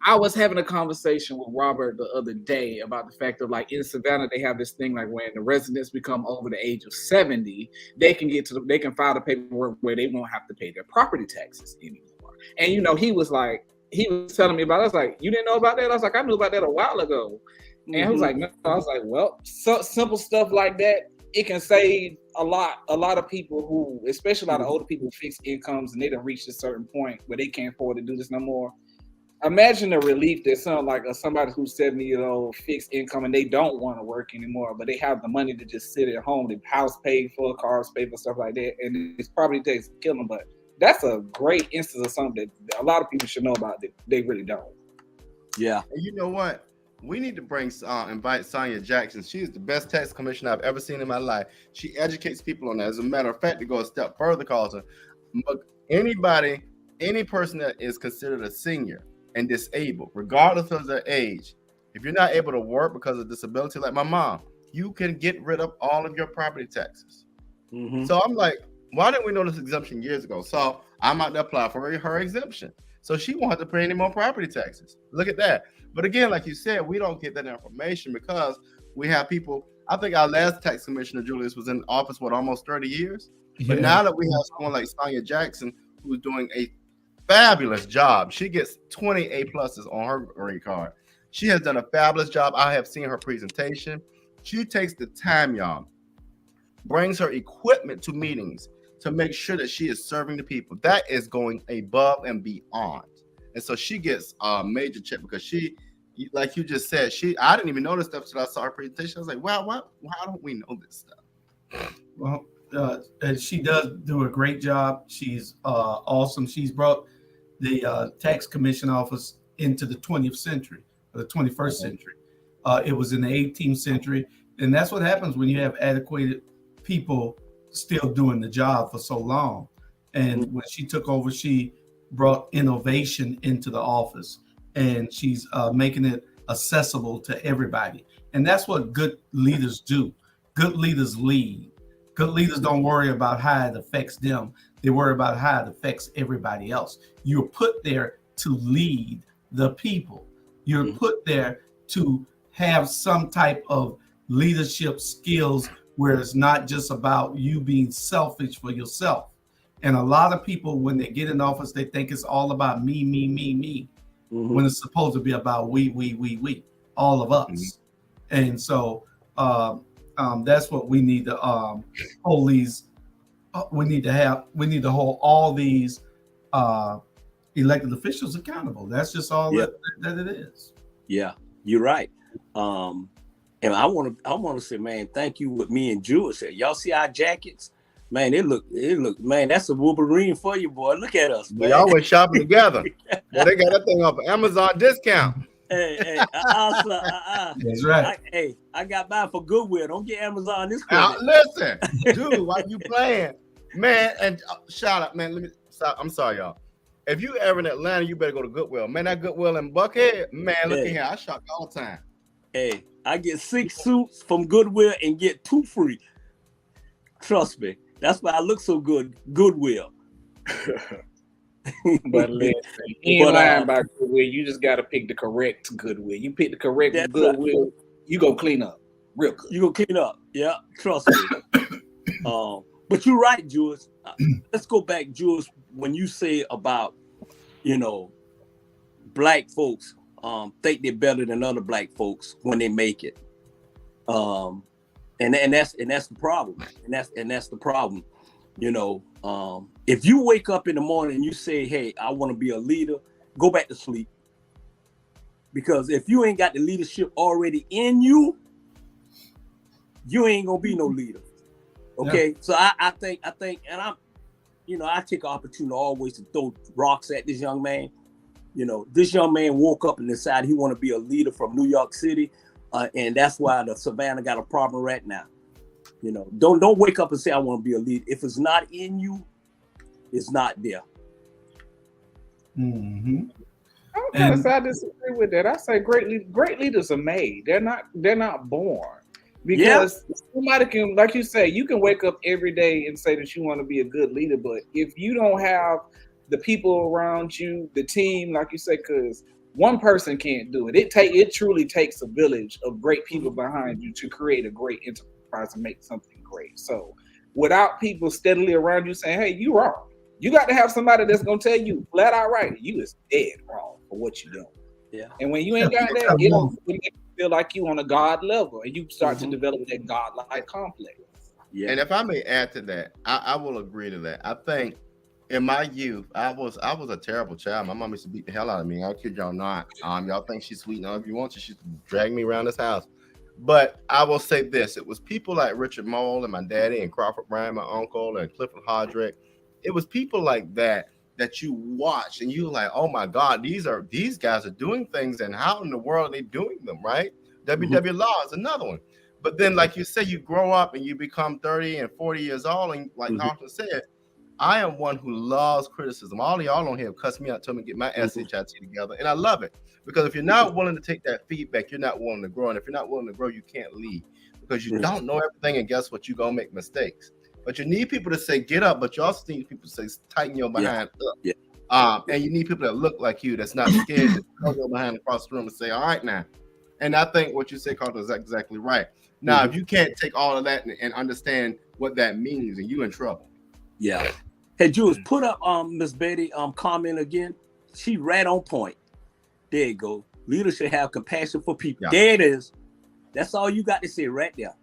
I was having a conversation with Robert the other day about the fact of like in Savannah they have this thing like when the residents become over the age of 70, they can file the paperwork where they won't have to pay their property taxes anymore. And he was telling me about it. I was like, you didn't know about that? I was like, I knew about that a while ago. And he was like, no. I was like, well, simple stuff like that, it can save a lot of people who, especially a lot of older people with fixed incomes, and they done reached a certain point where they can't afford to do this no more. Imagine the relief that somebody who's 70 years old, fixed income, and they don't want to work anymore, but they have the money to just sit at home, the house paid for, cars paid for, stuff like that, and it's probably takes to kill them. But that's a great instance of something that a lot of people should know about that they really don't. Yeah. And you know what? We need to invite Sonia Jackson. She is the best tax commissioner I've ever seen in my life. She educates people on that. As a matter of fact, to go a step further, Carlton, any person that is considered a senior and disabled, regardless of their age, if you're not able to work because of disability, like my mom, you can get rid of all of your property taxes. Mm-hmm. So I'm like, why didn't we know this exemption years ago? So I'm out to apply for her exemption. So she won't have to pay any more property taxes. Look at that. But again, like you said, we don't get that information because we have people. I think our last tax commissioner, Julius, was in office, almost 30 years? Yeah. But now that we have someone like Sonia Jackson, who's doing a fabulous job. She gets 20 A+ on her green card. She has done a fabulous job. I have seen her presentation. She takes the time, y'all, brings her equipment to meetings to make sure that she is serving the people. That is going above and beyond. And so she gets a major check because she, like you just said, I didn't even know this stuff until I saw her presentation. I was like, wow, why don't we know this stuff? Well, and she does do a great job. She's awesome. She's brought the tax commission office into the 20th century, or the 21st century. It was in the 18th century. And that's what happens when you have adequate people still doing the job for so long. And when she took over, she brought innovation into the office, and she's making it accessible to everybody. And that's what good leaders do. Good leaders lead. Good leaders don't worry about how it affects them. They worry about how it affects everybody else. You're put there to lead the people. You're put there to have some type of leadership skills where it's not just about you being selfish for yourself. And a lot of people, when they get in office, they think it's all about me, when it's supposed to be about we, all of us. And so that's what we need to hold these. We need to hold all these elected officials accountable. That's just all that it is. Yeah, you're right. And I want to say, man, thank you with me and Jules. Y'all see our jackets? Man, it look, man, that's a Wolverine for you, boy. Look at us, man. We always shopping together. Well, they got that thing off of Amazon discount. Hey, That's right. I got mine for Goodwill. Don't get Amazon this credit. Listen, dude, why you playing? Man, and shout out, man. I'm sorry, y'all. If you ever in Atlanta, you better go to Goodwill. Man, that Goodwill in Buckhead, man, look at here. I shop all the time. Hey, I get 6 suits from Goodwill and get 2 free. Trust me. That's why I look so good. Goodwill. But listen, you ain't lying about Goodwill. You just got to pick the correct Goodwill. You pick the correct Goodwill, right. You go clean up real good. You go clean up. Yeah, trust me. But you're right, Jules. Let's go back, Jules, when you say about, black folks think they're better than other black folks when they make it. And that's the problem. And that's the problem. You know, if you wake up in the morning and you say, hey, I want to be a leader, go back to sleep. Because if you ain't got the leadership already in you, you ain't gonna be no leader. Okay. Yeah. So I think, and I'm, you know, I take an opportunity always to throw rocks at this young man. You know, this young man woke up and decided he want to be a leader from New York City. And that's why the Savannah got a problem right now. You know, don't wake up and say, I want to be a leader. If it's not in you, it's not there. Mm-hmm. I disagree with that. I say great leaders are made. They're not born. Because somebody can, like you say, you can wake up every day and say that you want to be a good leader, but if you don't have the people around you, the team, like you say, because one person can't do it. It truly takes a village of great people behind you to create a great enterprise and make something great. So without people steadily around you saying, hey, you wrong, you got to have somebody that's going to tell you flat out right, you is dead wrong for what you're doing. Yeah. And when you ain't got that, it don't feel like you on a God level, and you start to develop that God-like complex. Yeah. And if I may add to that, I will agree to that. I think in my youth, I was a terrible child. My mom used to beat the hell out of me. I kid y'all not. Y'all think she's sweet now if you want to. She used to drag me around this house. But I will say this: it was people like Richard Mole and my daddy and Crawford Bryan, my uncle, and Clifford Hodrick. It was people like that you watch and you're like, oh my God, these guys are doing things, and how in the world are they doing them, right? W.W. Law is another one. But then, like you say, you grow up and you become 30 and 40 years old, and like Carlton said, I am one who loves criticism. All of y'all on here cuss me out, tell me to get my SHIT together, and I love it. Because if you're not willing to take that feedback, you're not willing to grow. And if you're not willing to grow, you can't lead. Because you don't know everything, and guess what? You're going to make mistakes. But you need people to say, get up, but you also need people to say, tighten your behind up. Yeah. And you need people that look like you, that's not scared to go behind across the room and say, all right now. And I think what you say, Carlton, is exactly right. Now, if you can't take all of that and understand what that means, and you're in trouble. Yeah. Hey, Jules, put up Miss Betty comment again. She right on point. There you go. Leaders should have compassion for people. Yeah. There it is. That's all you got to say right there.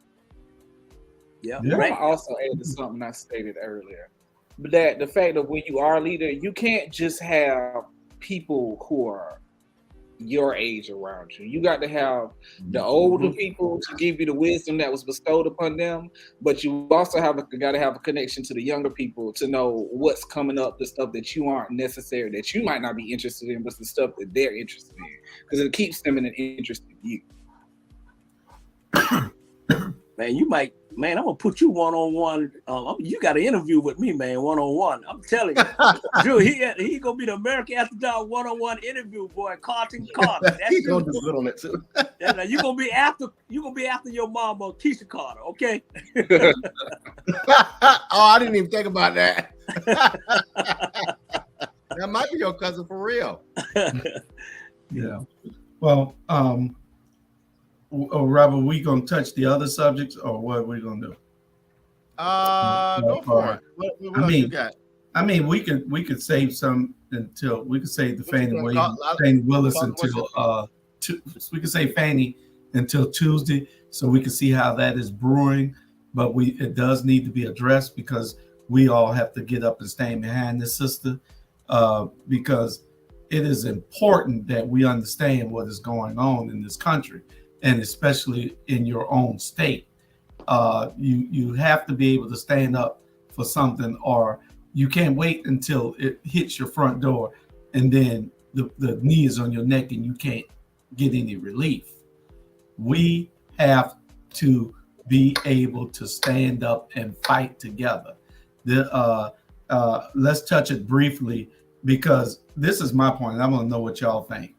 Yeah. Right. I also added something I stated earlier. But that the fact that when you are a leader, you can't just have people who are your age around you. You got to have the older people to give you the wisdom that was bestowed upon them, but you also got to have a connection to the younger people to know what's coming up, the stuff that you aren't necessary, that you might not be interested in, but the stuff that they're interested in, because it keeps them in an interest in you. Man, I'm gonna put you one-on-one. You got an interview with me, man, one-on-one. I'm telling you, Drew, he gonna be the American After Dark one-on-one interview, boy. Carlton Carter. He's gonna do good on it too. You gonna be after your mama, Keisha Carter, okay? Oh, I didn't even think about that. That might be your cousin for real. Yeah. Well, Robert, we gonna touch the other subjects, or what are we gonna do? Go for it. What you got? I mean, we could save some until we could save the Fannie Willis until we could save Fannie until Tuesday, so we can see how that is brewing. But it does need to be addressed, because we all have to get up and stand behind this sister, because it is important that we understand what is going on in this country, and especially in your own state. You have to be able to stand up for something, or you can't wait until it hits your front door and then the knee is on your neck and you can't get any relief. We have to be able to stand up and fight together. Let's touch it briefly, because this is my point. I want to know what y'all think.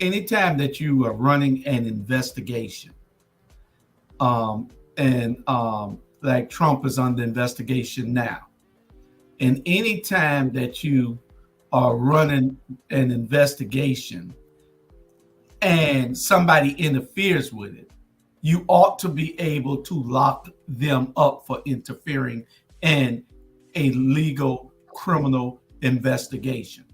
Anytime that you are running an investigation, like Trump is under investigation now, and anytime that you are running an investigation and somebody interferes with it, you ought to be able to lock them up for interfering in a legal criminal investigation.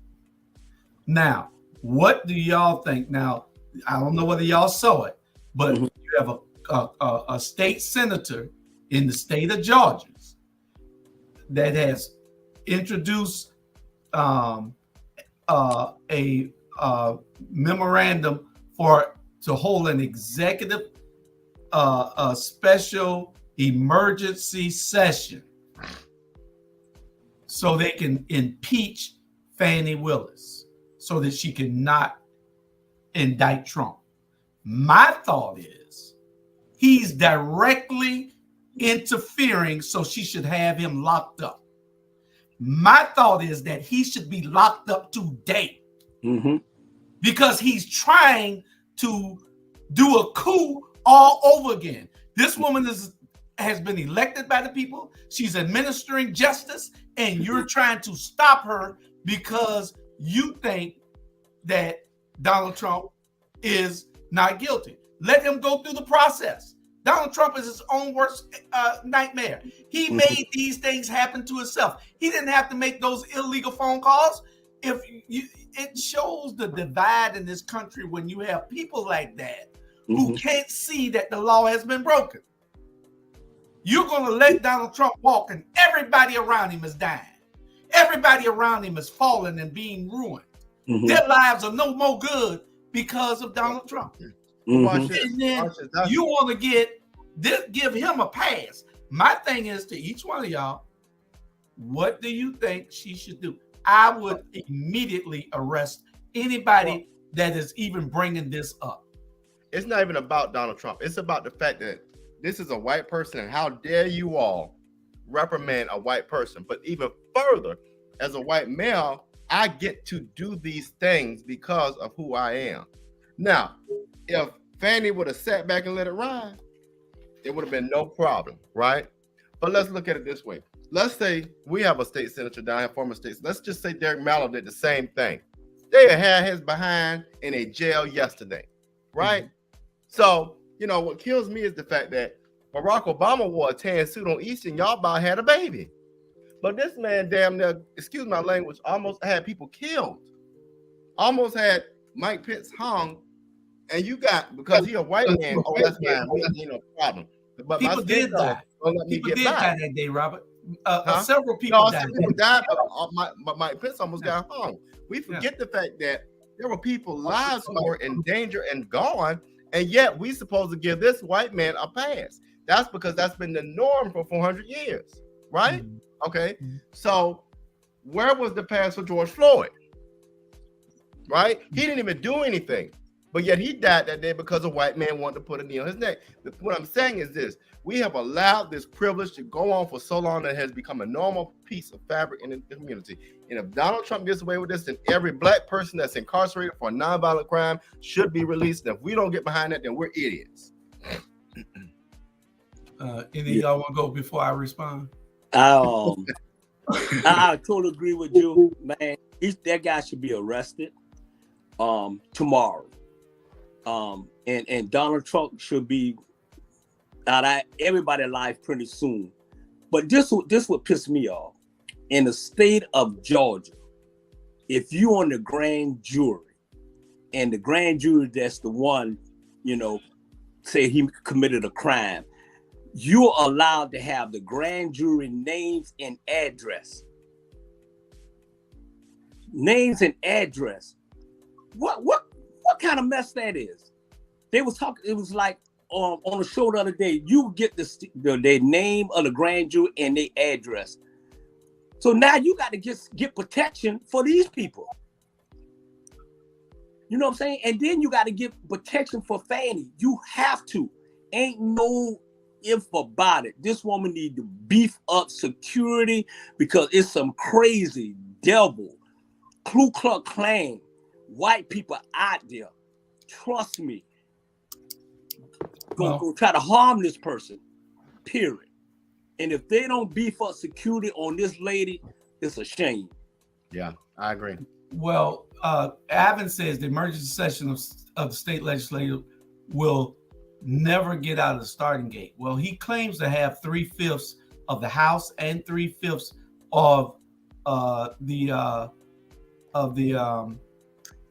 Now, what do y'all think? Now, I don't know whether y'all saw it, but you have a state senator in the state of Georgia that has introduced a memorandum to hold an executive a special emergency session so they can impeach Fani Willis so that she cannot indict Trump. My thought is he's directly interfering, so she should have him locked up. My thought is that he should be locked up today because he's trying to do a coup all over again. This woman has been elected by the people. She's administering justice, and you're trying to stop her because you think that Donald Trump is not guilty. Let him go through the process. Donald Trump is his own worst nightmare. He made these things happen to himself. He didn't have to make those illegal phone calls. It shows the divide in this country when you have people like that who can't see that the law has been broken. You're going to let Donald Trump walk, and everybody around him is dying. Everybody around him is falling and being ruined. Their lives are no more good because of Donald Trump. And then you want to give him a pass. My thing is to each one of y'all, what do you think she should do? I would immediately arrest anybody that is even bringing this up. It's not even about Donald Trump. It's about the fact that this is a white person, and how dare you all reprimand a white person. But even further, as a white male, I get to do these things because of who I am. Now, if Fani would have sat back and let it ride, it would have been no problem, right? But let's look at it this way. Let's say we have a state senator down here, former state. Let's just say Derek Mallow did the same thing. They had his behind in a jail yesterday, right? So, you know, what kills me is the fact that Barack Obama wore a tan suit on Easter and y'all about had a baby. But this man damn near, excuse my language, almost had people killed. Almost had Mike Pence hung. And you got, because he a white man, oh, that's fine. We ain't no problem. But people did die. People did die that day, Robert. Several people died. People died, but Mike Pence almost got hung. We forget the fact that there were people, lives who were in danger and gone, and yet we supposed to give this white man a pass. That's because that's been the norm for 400 years, right? Okay. So where was the pass for George Floyd? Right? He didn't even do anything. But yet he died that day because a white man wanted to put a knee on his neck. What I'm saying is this: we have allowed this privilege to go on for so long that it has become a normal piece of fabric in the community. And if Donald Trump gets away with this, then every black person that's incarcerated for a nonviolent crime should be released. And if we don't get behind that, then we're idiots. Any of y'all want to go before I respond? I totally agree with you, man. That guy should be arrested tomorrow. And Donald Trump should be out of everybody's life pretty soon. But this would piss me off. In the state of Georgia, if you on the grand jury, and the grand jury that's the one, you know, say he committed a crime, you're allowed to have the grand jury names and address. Names and address. What kind of mess that is? They was talking. It was like on the show the other day. You get the name of the grand jury and their address. So now you got to get protection for these people. You know what I'm saying? And then you got to get protection for Fani. You have to. Ain't no if about it. This woman need to beef up security because it's some crazy devil, Ku Klux Klan, white people out there. Trust me. Go try to harm this person. Period. And if they don't beef up security on this lady, it's a shame. Yeah, I agree. Well, Avin says the emergency session of the state legislature will never get out of the starting gate. Well, he claims to have 3/5 of the House and 3/5 of the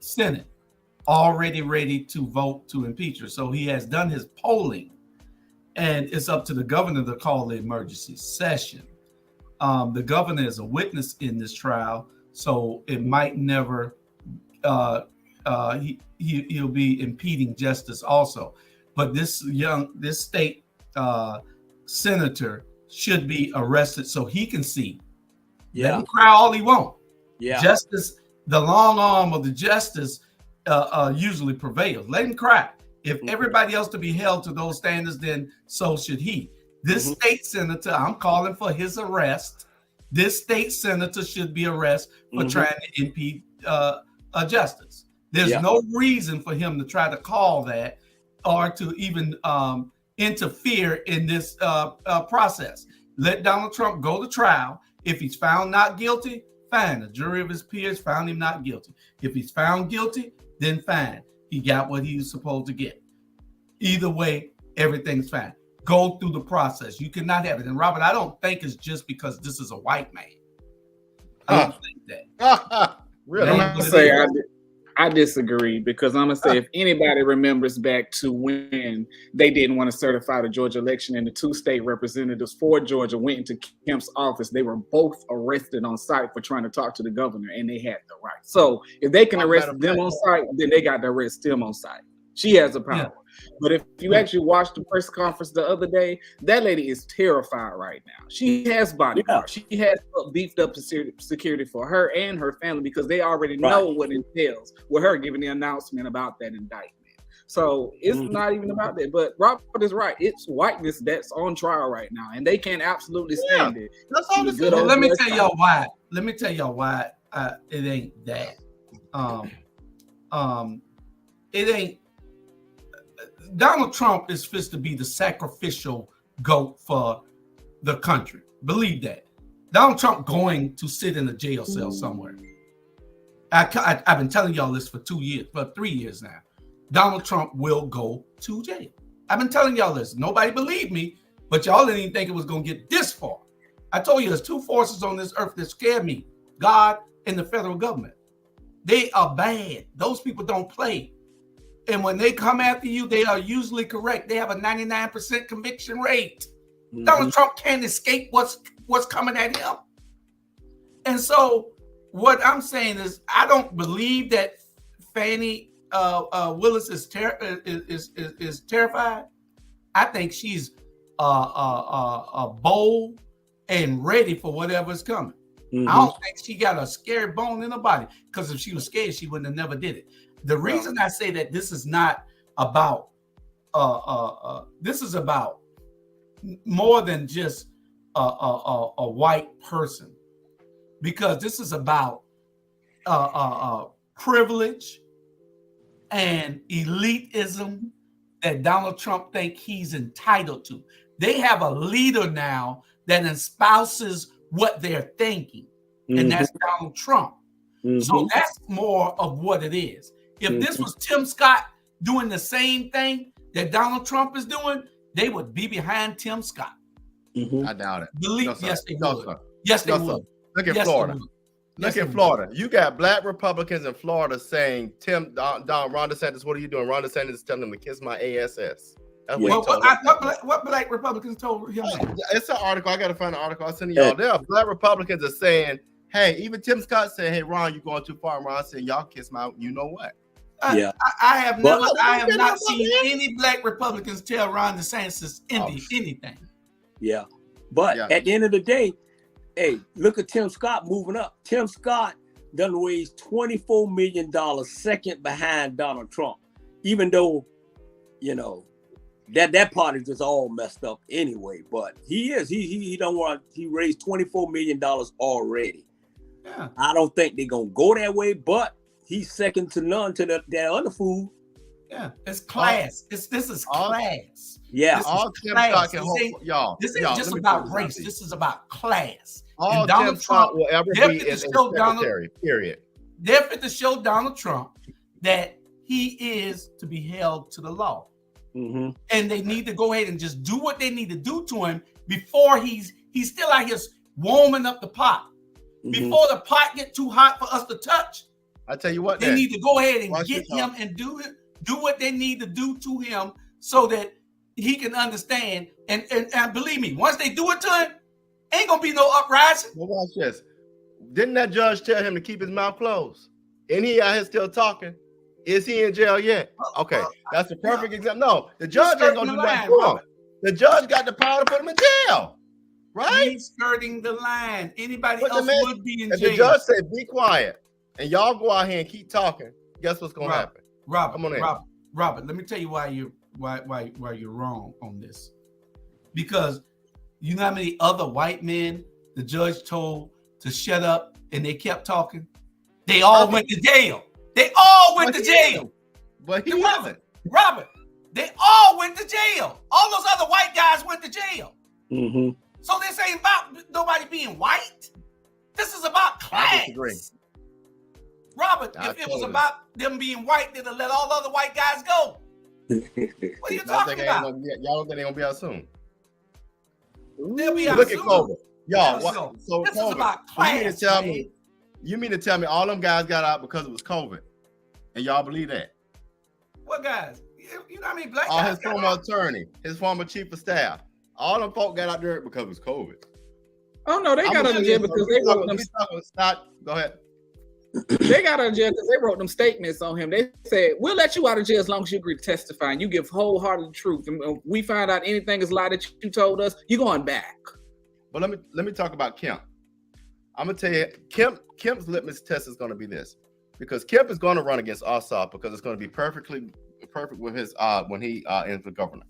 Senate already ready to vote to impeach her. So he has done his polling, and it's up to the governor to call the emergency session. The governor is a witness in this trial, so it might never. He'll be impeding justice also. But this state senator should be arrested so he can see. Yeah. Let him cry all he wants. Yeah. Justice, the long arm of the justice usually prevails. Let him cry. If everybody else to be held to those standards, then so should he. This state senator, I'm calling for his arrest. This state senator should be arrested for trying to impede justice. There's no reason for him to try to call that or to even interfere in this process. Let Donald Trump go to trial. If he's found not guilty, fine. The jury of his peers found him not guilty. If he's found guilty, then fine. He got what he was supposed to get. Either way, everything's fine. Go through the process. You cannot have it. And Robert, I don't think it's just because this is a white man. I don't think that. Really? I'm gonna say I disagree, because I'm gonna say if anybody remembers back to when they didn't want to certify the Georgia election and the two state representatives for Georgia went into Kemp's office, they were both arrested on site for trying to talk to the governor, and they had the right. So if they can arrest them on site, then they got to arrest him on site. She has the power. Yeah. But if you actually watched the press conference the other day, that lady is terrified right now. She has bodyguards. She has beefed up security for her and her family, because they already know what it entails with her giving the announcement about that indictment. So it's not even about that. But Robert is right. It's whiteness that's on trial right now, and they can't absolutely stand it. That's all. Let me tell y'all why. Let me tell y'all why it ain't that. It ain't. Donald Trump is supposed to be the sacrificial goat for the country. Believe that. Donald Trump going to sit in a jail cell somewhere. I've been telling y'all this for 3 years now. Donald Trump will go to jail. I've been telling y'all this. Nobody believed me, but y'all didn't even think it was going to get this far. I told you there's two forces on this earth that scare me: God and the federal government. They are bad. Those people don't play. And when they come after you, they are usually correct. They have a 99% conviction rate. Donald Trump can't escape what's coming at him. And so what I'm saying is, I don't believe that Fannie Willis is terrified. I think she's bold and ready for whatever's coming. I don't think she got a scary bone in her body, because if she was scared, she wouldn't have never did it. The reason I say that this is not about this is about more than just a white person, because this is about privilege and elitism that Donald Trump think he's entitled to. They have a leader now that espouses what they're thinking, and that's Donald Trump. So that's more of what it is. If this was Tim Scott doing the same thing that Donald Trump is doing, they would be behind Tim Scott. I doubt it. Yes, they would. Yes, they would. Look at Florida. Look at Florida. You got black Republicans in Florida saying, Ron DeSantis, what are you doing? Ron DeSantis is telling them to kiss my ass. That's what black Republicans told him. It's an article. I got to find an article. I'll send y'all there. Black Republicans are saying, hey, even Tim Scott said, hey, Ron, you're going too far. And Ron said, y'all kiss my, you know what? I have not seen any black Republicans tell Ron DeSantis anything. Yeah. But at the end of the day, hey, look at Tim Scott moving up. Tim Scott done raised $24 million second behind Donald Trump, even though, you know, that part is just all messed up anyway. But he raised $24 million already. Yeah. I don't think they're gonna go that way, but he's second to none to that other fool. Yeah, it's class. This is class. Yeah, all Tim Scott can hold, y'all. This ain't just about race. This is about class. All Donald Trump will ever be is secretary. Period. They're fit to show Donald Trump that he is to be held to the law, and they need to go ahead and just do what they need to do to him before he's still out here warming up the pot. Before the pot get too hot for us to touch, I tell you what, they need to go ahead and Watch get this, him and do what they need to do to him so that he can understand. And believe me, once they do it to him, ain't gonna be no uprising. Well, watch this. Didn't that judge tell him to keep his mouth closed? And he out here still talking. Is he in jail yet? Okay, that's a perfect example. No, the judge ain't gonna do that to him. The judge got the power to put him in jail, right? He's skirting the line. Anybody else would be in jail. If the judge said, "Be quiet," and y'all go out here and keep talking, guess what's gonna happen? Robert, come on in. Robert, let me tell you why you're wrong on this. Because you know how many other white men the judge told to shut up and they kept talking? They all went to jail. They all went to jail. But he wasn't. Robert, they all went to jail. All those other white guys went to jail. Mm-hmm. So this ain't about nobody being white. This is about class. I disagree. Robert, if it was about them being white, they'd have let all other white guys go. What are you talking about? Y'all don't think they're gonna be out soon? They'll be out Look soon. at COVID. Y'all, So this is about class. You mean to tell me all them guys got out because it was COVID? And y'all believe that? What guys? You know what I mean? Black All guys. his former attorney, his former chief of staff, all them folk got out there because it was COVID. Oh no, they got out of jail because they wrote them. Go ahead. They got out of jail because they wrote them statements on him. They said, "We'll let you out of jail as long as you agree to testify and you give wholehearted truth. And if we find out anything is a lie that you told us, you're going back." But let me talk about Kemp. I'm gonna tell you, Kemp's litmus test is going to be this, because Kemp is going to run against Ossoff because it's going to be perfect with his when he ends the governor.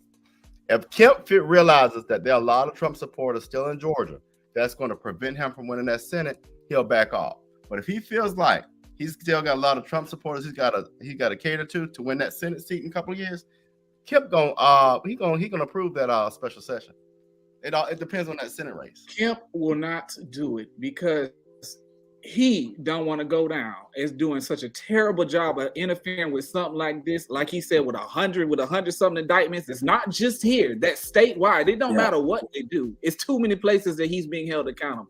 If Kemp realizes that there are a lot of Trump supporters still in Georgia, that's going to prevent him from winning that Senate, he'll back off. But if he feels like he's still got a lot of Trump supporters, he's got to cater to win that Senate seat in a couple of years, Kemp gonna approve that special session. It depends on that Senate race. Kemp will not do it because he don't want to go down as doing such a terrible job of interfering with something like this. Like he said, with 100 something indictments, it's not just here. That's statewide. It don't matter what they do. It's too many places that he's being held accountable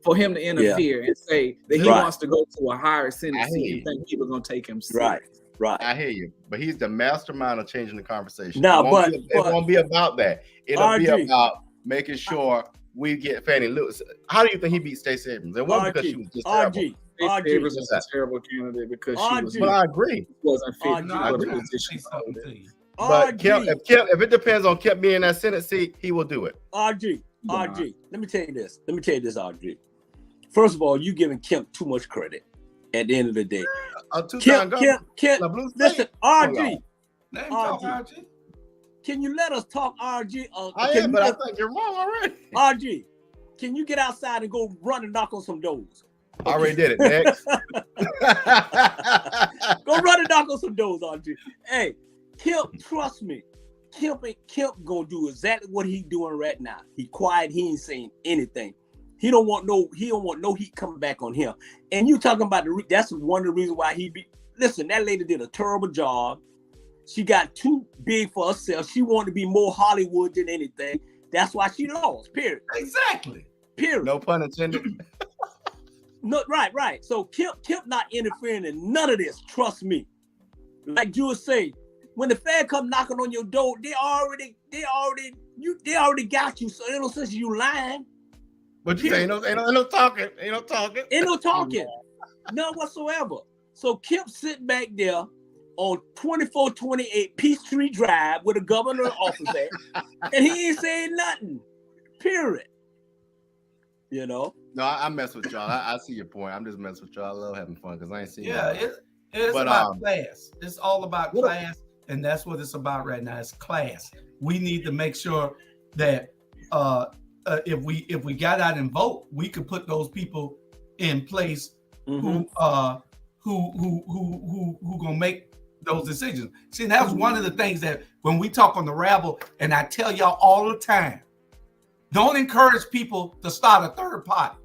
for him to interfere and say that he wants to go to a higher Senate seat and think people are going to take him seriously. Right. I hear you, but he's the mastermind of changing the conversation. No, it won't be about that. It'll be about making sure we get Fannie Lewis. How do you think he beat Stacey Abrams? It wasn't because she was just terrible. Stacey Abrams was a terrible candidate because she was. But I agree. Wasn't fit for the position. But if it depends on Kemp being in that Senate seat, he will do it. RG, let me tell you this, RG. First of all, you giving Kemp too much credit. At the end of the day, Kemp, listen, RG. Can you let us talk, RG? I think you're wrong already. RG, can you get outside and go run and knock on some doors? I already did it. Next. Go run and knock on some doors, RG. Hey, Kemp, trust me. Kemp gonna do exactly what he's doing right now. He quiet. He ain't saying anything. He don't want no heat coming back on him. And you talking about that's one of the reasons why he be. Listen, that lady did a terrible job. She got too big for herself. She wanted to be more Hollywood than anything. That's why she lost. Period. Exactly. Period. No pun intended. No, right. So Kemp not interfering in none of this. Trust me. Like you were saying, when the Fed come knocking on your door, they already got you. So ain't no sense you lying. But you say ain't no talking. Ain't no talking. None whatsoever. So Kemp sitting back there on 2428 Peachtree Drive where the governor's office at, and he ain't saying nothing. Period. You know? No, I mess with y'all. I see your point. I'm just messing with y'all. I love having fun because I ain't seen it's about class. It's all about class, and that's what it's about right now. It's class. We need to make sure that if we got out and vote, we could put those people in place who gonna make those decisions. See, that was one of the things that when we talk on the Rabble, and I tell y'all all the time, don't encourage people to start a third party.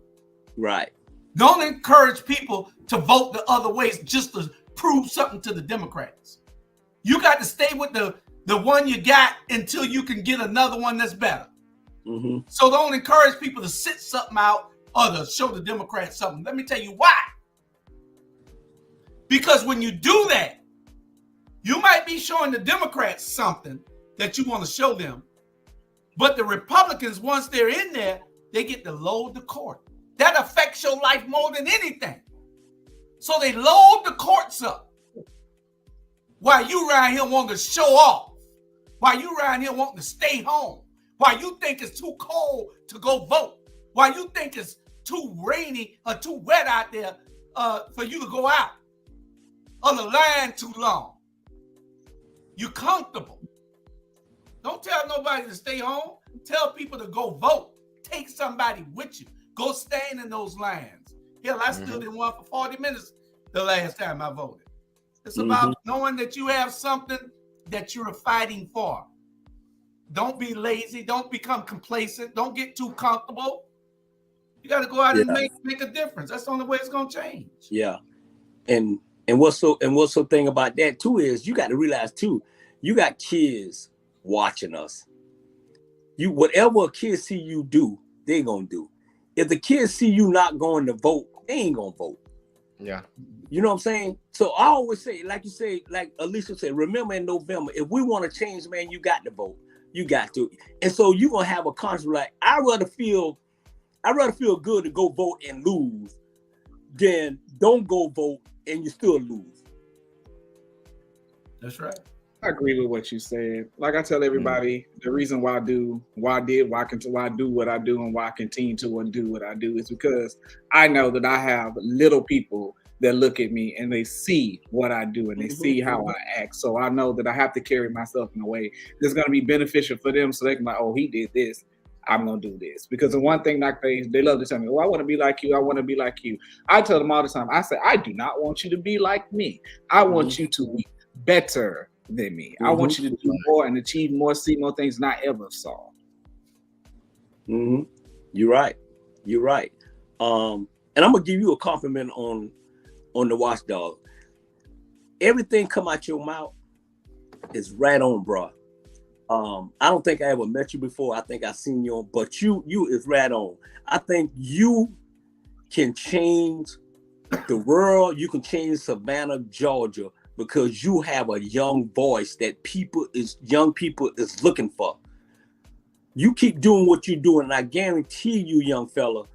Right. Don't encourage people to vote the other ways just to prove something to the Democrats. You got to stay with the one you got until you can get another one that's better. Mm-hmm. So don't encourage people to sit something out or to show the Democrats something. Let me tell you why. Because when you do that, you might be showing the Democrats something that you want to show them. But the Republicans, once they're in there, they get to load the court. That affects your life more than anything. So they load the courts up. While you around here wanting to show off. While you around here wanting to stay home. While you think it's too cold to go vote. While you think it's too rainy or too wet out there for you to go out. Or the line too long. You comfortable. Don't tell nobody to stay home. Tell people to go vote. Take somebody with you. Go stand in those lines. Hell, I stood in one for 40 minutes the last time I voted. It's about knowing that you have something that you're fighting for. Don't be lazy. Don't become complacent. Don't get too comfortable. You got to go out and make a difference. That's the only way it's going to change. Yeah. And what's so thing about that too is you got to realize too, you got kids watching us. You whatever a kid see you do, they gonna do. If the kids see you not going to vote, they ain't gonna vote. Yeah. You know what I'm saying? So I always say, like you say, like Alicia said, remember in November, if we want to change, man, you got to vote. You got to. And so you're gonna have a conscience like, I'd rather feel good to go vote and lose than don't go vote and you still lose. That's right. I agree with what you said. Like I tell everybody, the reason why I do what I do, and why I continue to do what I do is because I know that I have little people that look at me and they see what I do and they see how I act. So I know that I have to carry myself in a way that's going to be beneficial for them, so they can be like, oh, he did this, I'm going to do this. Because the one thing like they love to tell me, oh, I want to be like you. I want to be like you. I tell them all the time, I say, I do not want you to be like me. I want you to be better than me. I want you to do more and achieve more, see more things than I ever saw. You're right. You're right. And I'm gonna give you a compliment on the watchdog. Everything come out your mouth is right on, bro. I don't think I ever met you before. I think I seen you on, but you is right on. I think you can change the world. You can change Savannah, Georgia, because you have a young voice that young people is looking for. You keep doing what you're doing, and I guarantee you, young fella,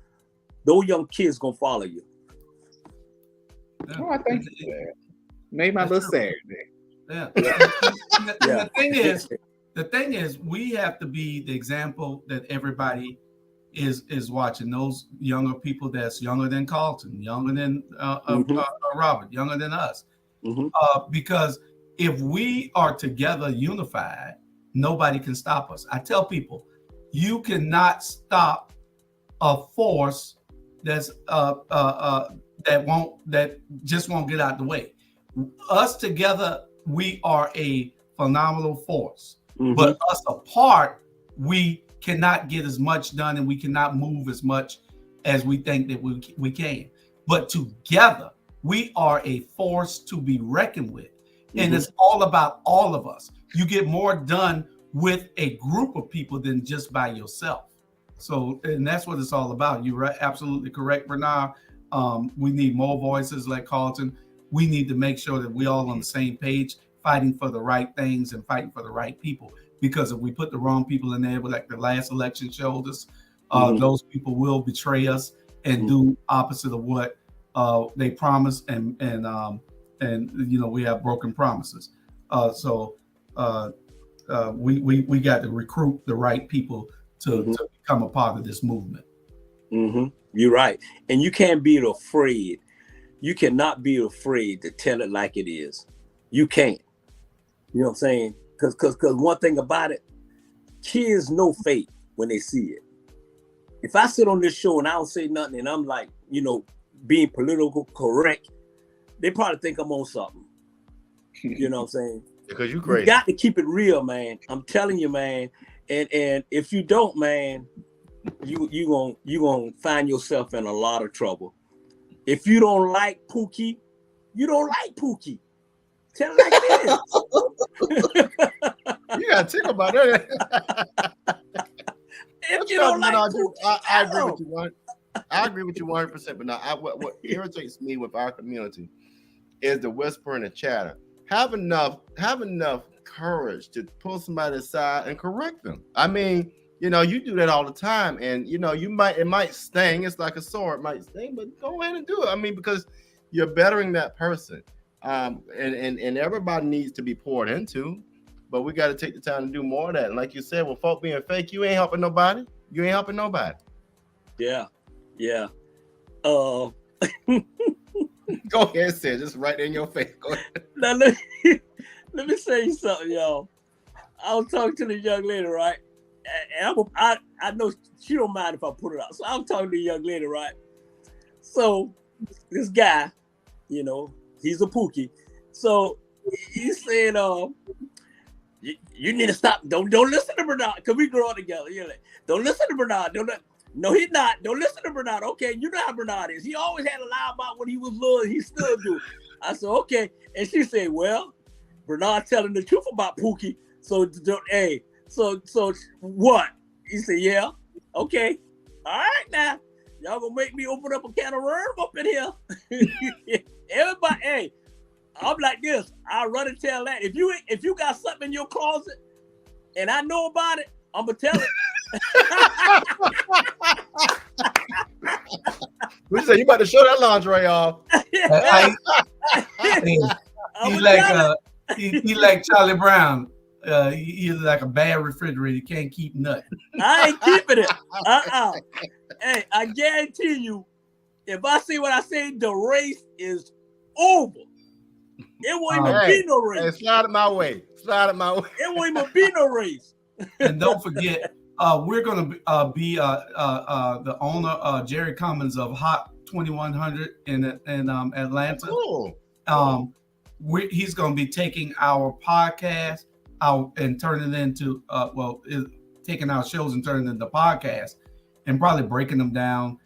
those young kids gonna follow you. Oh, I think that made my little Saturday. Yeah. The thing is, we have to be the example that everybody is watching. Those younger people that's younger than Carlton, younger than Robert, younger than us. Because if we are together, unified, nobody can stop us. I tell people, you cannot stop a force that's that just won't get out the way. Us together, we are a phenomenal force. But us apart, we cannot get as much done and we cannot move as much as we think that we can. But together, we are a force to be reckoned with. And it's all about all of us. You get more done with a group of people than just by yourself. So, and that's what it's all about. You're right, absolutely correct, Bernard. We need more voices like Carlton. We need to make sure that we're all on the same page, fighting for the right things and fighting for the right people. Because if we put the wrong people in there, like the last election showed us, those people will betray us and do opposite of what they promise, and you know, we have broken promises. So we got to recruit the right people to become a part of this movement. You're right, and you can't be afraid. You cannot be afraid to tell it like it is. You can't. You know what I'm saying? Because one thing about it, kids know fate when they see it. If I sit on this show and I don't say nothing and I'm like, you know, being political correct, they probably think I'm on something. You know what I'm saying? Because you're great. You got to keep it real, man. I'm telling you, man. And if you don't, man, you gonna find yourself in a lot of trouble. If you don't like Pookie, you don't like Pookie. Tell it like it is. You gotta think about that. If you don't like Pookie, I agree with you. I agree with you 100%. But now, what irritates me with our community is the whisper and the chatter. Have enough courage to pull somebody aside and correct them. I mean, you know, you do that all the time, and you know, it might sting. It's like a sword, it might sting, but go ahead and do it. I mean, because you're bettering that person. And everybody needs to be poured into, but we got to take the time to do more of that. And like you said, with folk being fake, you ain't helping nobody. You ain't helping nobody. Yeah. Go ahead, say it. Just right in your face. Go ahead. Now let me say something, y'all. I was talking to the young lady, right? And I know she don't mind if I put it out. So I was talking to the young lady, right? So this guy, you know, he's a pookie. So he said, you need to stop. Don't listen to Bernard, because we grew up together. You're like, don't listen to Bernard. No, he's not. Don't listen to Bernard. Okay, you know how Bernard is. He always had a lie about when he was little, and he still do. I said, okay. And she said, well, Bernard telling the truth about Pookie. So what? He said, yeah. Okay. All right now. Y'all gonna make me open up a can of worm up in here. Everybody, hey, I'm like this. I run and tell that. If you got something in your closet and I know about it, I'm gonna tell it. We say you about to show that lingerie off. He like Charlie Brown. He's like a bad refrigerator. You can't keep nothing. I ain't keeping it. Hey, I guarantee you, if I say what I say, the race is over. It won't even be no race. Hey, slide it my way. It won't even be no race. And don't forget, we're going to be the owner, Jerry Cummins of Hot 2100 in Atlanta. Cool. He's going to be taking our podcast out and turning it into taking our shows and turning it into podcasts and probably breaking them down.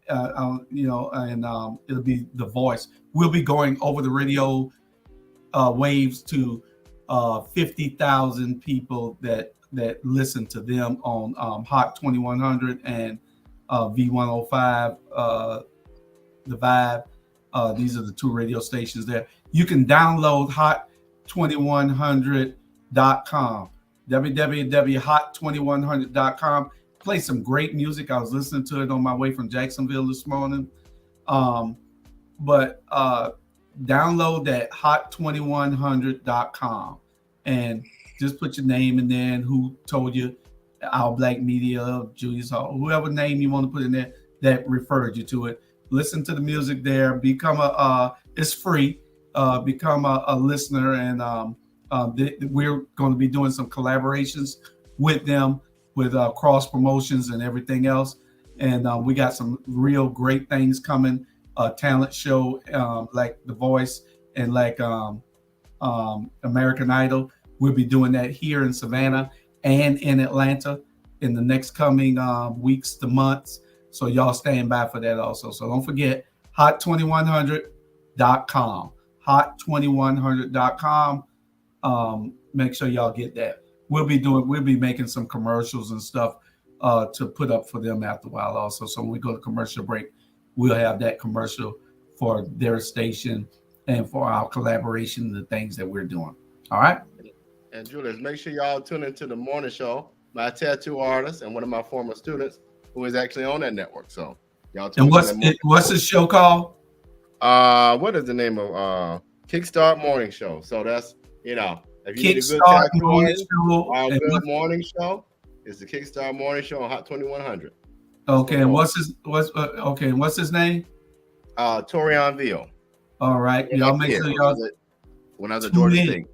And it'll be the voice. We'll be going over the radio waves to 50,000 people that listen to them on Hot 2100 and V105, the Vibe. These are the two radio stations there. You can download hot2100.com, www.hot2100.com. Play some great music. I was listening to it on my way from Jacksonville this morning. But download that hot2100.com and just put your name in there and who told you, Our Black Media, Julius Hall, whoever name you want to put in there that referred you to it. Listen to the music there. Become it's free. Become a listener, and we're going to be doing some collaborations with them, with cross promotions and everything else. And we got some real great things coming. A talent show like The Voice and like American Idol. We'll be doing that here in Savannah and in Atlanta in the next coming weeks to months. So y'all stand by for that also. So don't forget hot2100.com. hot2100.com. Make sure y'all get that. We'll be making some commercials and stuff to put up for them after a while also. So when we go to commercial break, we'll have that commercial for their station and for our collaboration and the things that we're doing. All right. And Julius, make sure y'all tune into the morning show. My tattoo artist and one of my former students who is actually on that network. So y'all tune in. What's the show called? What is the name of Kickstart Morning Show? So that's, if you need a good tattoo artist, our good morning show is the Kickstart Morning Show on Hot 2100. Okay, and what's his name? Torian Veal. All right, y'all make sure y'all when I was at Georgia State.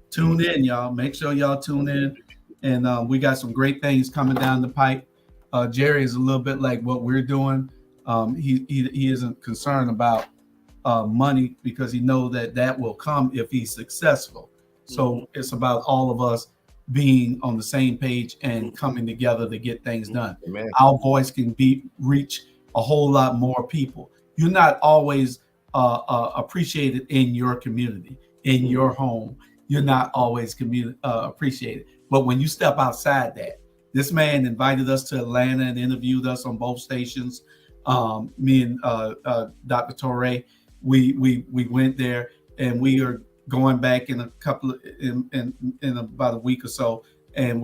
Tune in, y'all. Make sure y'all tune in, and we got some great things coming down the pipe. Jerry is a little bit like what we're doing. He isn't concerned about money because he knows that will come if he's successful. So it's about all of us being on the same page and coming together to get things done. Amen. Our voice can reach a whole lot more people. You're not always appreciated in your community, in your home. You're not always appreciated. But when you step outside that, this man invited us to Atlanta and interviewed us on both stations. Me and Dr. Torre, we went there and we are going back in a couple of in about a week or so. And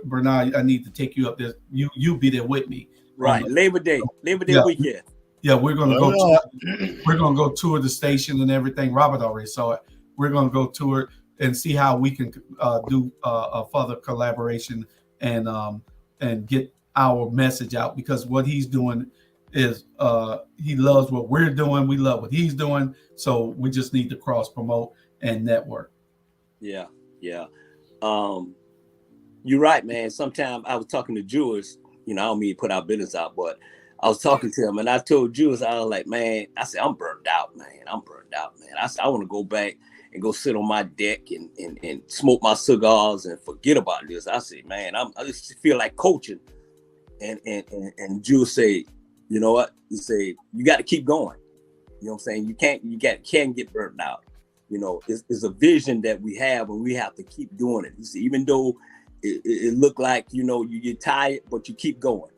Bernard, I need to take you up there. You be there with me. Right, Labor Day weekend. Yeah, we're gonna go tour the station and everything. Robert already saw it. We're gonna go tour and see how we can do a further collaboration and get our message out, because what he's doing is he loves what we're doing. We love what he's doing. So we just need to cross promote and network. Yeah. You're right, man. Sometimes I was talking to Jules, I don't mean to put our business out, but I was talking to him and I told Jules, I was like, man, I said, I'm burned out, man. I said, I want to go back and go sit on my deck and smoke my cigars and forget about this. I said, man, I just feel like coaching. And Jules say, you know what? He say, you got to keep going. You know what I'm saying? You can't get burned out. It's a vision that we have, and we have to keep doing it. You see, even though it look like, you get tired, but you keep going.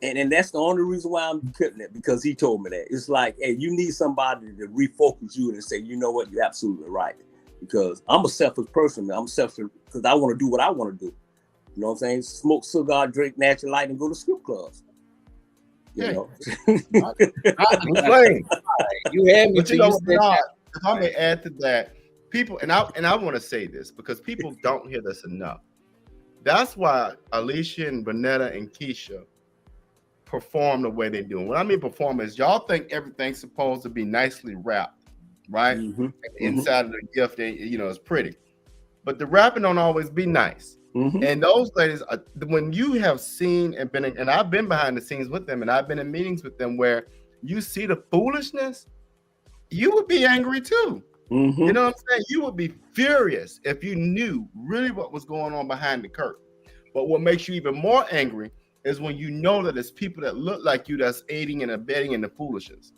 And that's the only reason why I'm putting it, because he told me that. It's like, hey, you need somebody to refocus you and say, you know what, you're absolutely right. Because I'm a selfish person, man. I'm selfish because I want to do what I want to do. You know what I'm saying? Smoke, cigar, drink, natural light, and go to strip clubs. You know? You had me. But if I may add to that, people, and I want to say this because people don't hear this enough. That's why Alicia and Bernetta and Keisha perform the way they do. When I mean perform is, y'all think everything's supposed to be nicely wrapped, right? Mm-hmm. Inside of the gift, it's pretty. But the wrapping don't always be nice. Mm-hmm. And those ladies, when you have seen and I've been behind the scenes with them, and I've been in meetings with them where you see the foolishness, you would be angry too. Mm-hmm. You know what I'm saying? You would be furious if you knew really what was going on behind the curtain. But what makes you even more angry is when you know that it's people that look like you that's aiding and abetting in the foolishness.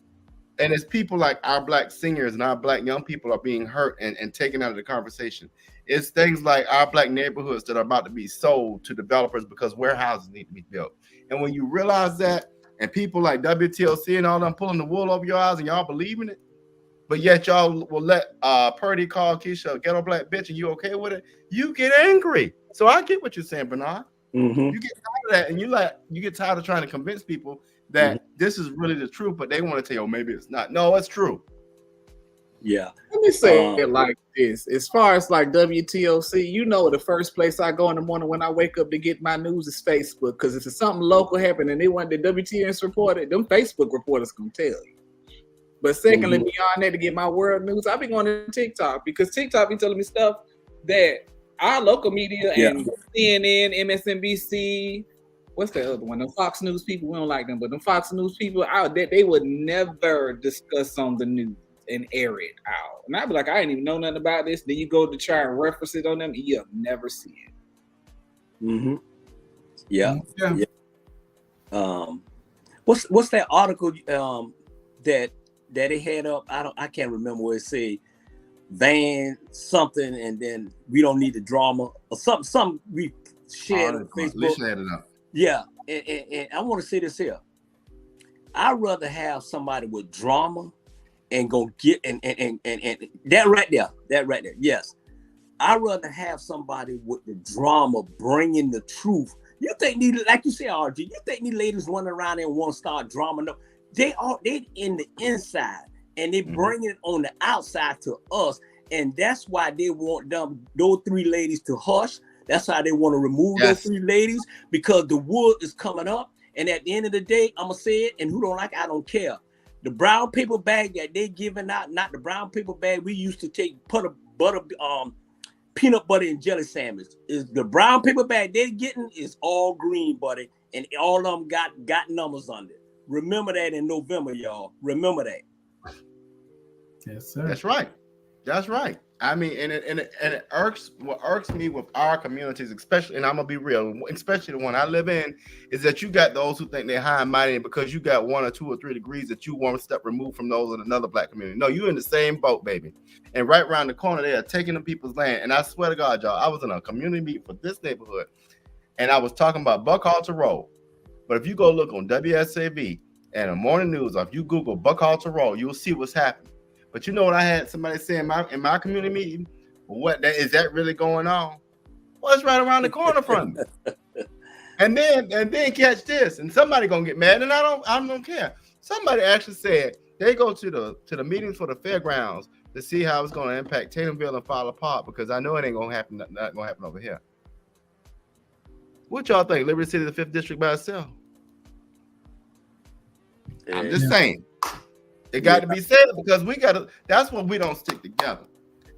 And it's people like our Black singers and our Black young people are being hurt and taken out of the conversation. It's things like our Black neighborhoods that are about to be sold to developers because warehouses need to be built. And when you realize that, and people like WTLC and all them pulling the wool over your eyes and y'all believe in it, but yet y'all will let Purdy call Keisha a ghetto Black bitch and you okay with it, you get angry. So I get what you're saying, Bernard. Mm-hmm. You get tired of that, and you get tired of trying to convince people that this is really the truth, but they want to tell you, oh, maybe it's not. No, it's true. Yeah. Let me say it like this. As far as like WTOC, the first place I go in the morning when I wake up to get my news is Facebook. Because if it's something local happening and they want the WTNS reported, them Facebook reporters gonna tell you. But secondly, beyond that, to get my world news, I've been going to TikTok, because TikTok be telling me stuff that our local media and CNN, MSNBC, what's the other one? The Fox News people, we don't like them, but the Fox News people out there, they would never discuss on the news and air it out. And I'd be like, I didn't even know nothing about this. Then you go to try and reference it on them, and you'll never see it. Mm-hmm. Yeah. What's that article that they had up? I can't remember where it said van something, and then we don't need the drama or something we shared on Facebook. Yeah, and I want to say this here. I'd rather have somebody with drama and go get and that right there. Yes, I'd rather have somebody with the drama bringing the truth. You think like you said, RG, you think these ladies running around and want to start drama? No, they in the inside. And they bring it on the outside to us. And that's why they want those three ladies to hush. That's why they want to remove those three ladies, because the wood is coming up. And at the end of the day, I'm going to say it, and who don't like it, I don't care. The brown paper bag that they giving out, not the brown paper bag we used to take, peanut butter and jelly sandwich. Is the brown paper bag they're getting is all green butter, and all of them got numbers on it. Remember that in November, y'all. Remember that. Yes, sir. That's right. I mean, and it irks me with our communities, especially, and I'm gonna be real, especially the one I live in, is that you got those who think they're high and mighty because you got 1 or 2 or 3 degrees that you one step removed from those in another Black community. No, you're in the same boat, baby. And right around the corner, they are taking the people's land. And I swear to God, y'all, I was in a community meeting for this neighborhood, and I was talking about Buckhalter Road. But if you go look on WSAV and the morning news, or if you Google Buckhalter Road, you'll see what's happening. But you know what I had somebody say in my community meeting? Well, is that really going on? Well, it's right around the corner from me. And then catch this, and somebody gonna get mad, and I don't care. Somebody actually said they go to the meetings for the fairgrounds to see how it's gonna impact Tatumville and Fowler Park, because I know it ain't gonna happen. Not gonna happen over here. What y'all think? Liberty City, the 5th district by itself? I'm just saying. It got to be said, because we got to. That's when we don't stick together.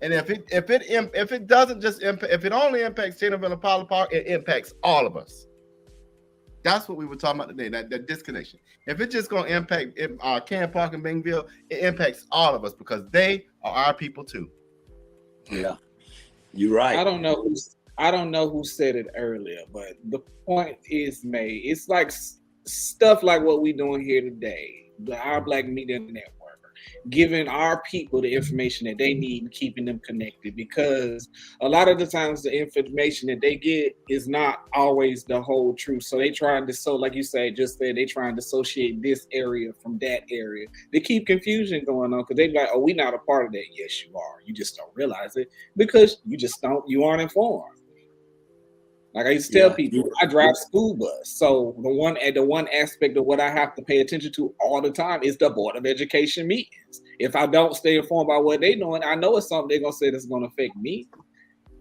And if it doesn't just impact, if it only impacts Tatumville and Fowler Park, it impacts all of us. That's what we were talking about today, that disconnection. If it's just going to impact Can Park and Bingville, it impacts all of us, because they are our people too. Yeah, you're right. I don't know who said it earlier, but the point is made. It's like stuff like what we're doing here today, our Black Media Network, giving our people the information that they need and keeping them connected, because a lot of the times the information that they get is not always the whole truth. So they trying to, like you say, they trying to dissociate this area from that area. They keep confusion going on, because they be like, oh, we're not a part of that. Yes, you are. You just don't realize it, because you aren't informed. Like I used to tell people, I drive school bus. So the one aspect of what I have to pay attention to all the time is the Board of Education meetings. If I don't stay informed about what they're doing, I know it's something they're going to say that's going to affect me.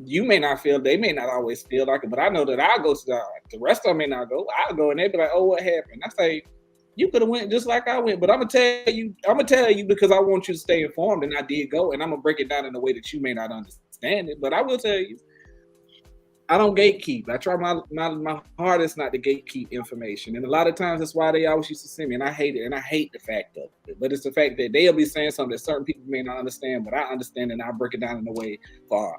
You may not they may not always feel like it, but I know that I go to the rest of them may not go. I'll go and they be like, oh, what happened? I say, you could have went just like I went, but I'm gonna tell you because I want you to stay informed, and I did go, and I'm gonna break it down in a way that you may not understand it, but I will tell you. I don't gatekeep. I try my hardest not to gatekeep information. And a lot of times that's why they always used to send me. And I hate it. And I hate the fact of it. But it's the fact that they'll be saying something that certain people may not understand, but I understand, and I break it down in a way for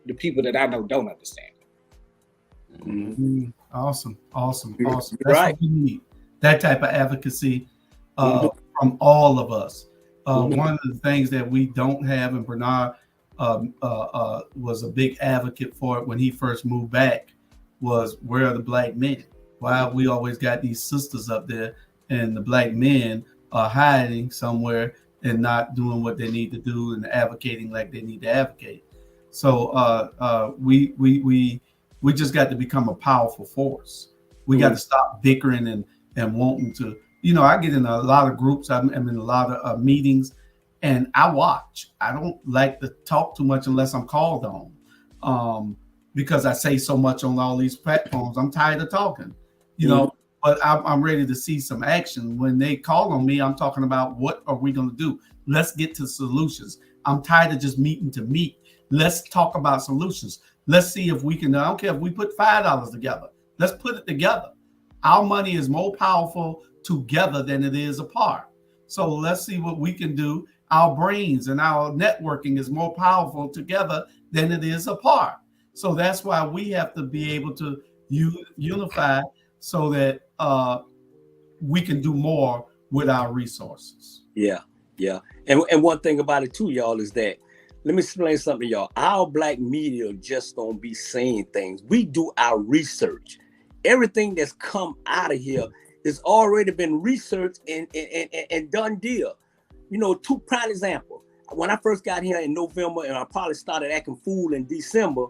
the people that I know don't understand. Mm-hmm. Awesome. That's right. what we need. That type of advocacy from all of us. One of the things that we don't have, and Bernard was a big advocate for it when he first moved back, was where are the Black men? Why we always got these sisters up there, and the Black men are hiding somewhere and not doing what they need to do and advocating like they need to advocate. So we just got to become a powerful force. We got to stop bickering and wanting to. I get in a lot of groups. I'm in a lot of meetings. And I watch. I don't like to talk too much unless I'm called on, because I say so much on all these platforms. I'm tired of talking, but I'm ready to see some action. When they call on me, I'm talking about what are we going to do? Let's get to solutions. I'm tired of just meeting to meet. Let's talk about solutions. Let's see if we can. I don't care if we put $5 together. Let's put it together. Our money is more powerful together than it is apart. So let's see what we can do. Our brains and our networking is more powerful together than it is apart. So that's why we have to be able to unify so that we can do more with our resources. Yeah. And one thing about it too, y'all, is that, let me explain something to y'all. Our Black media just don't be saying things. We do our research. Everything that's come out of here has already been researched and done deal. Two prime example. When I first got here in November, and I probably started acting fool in December.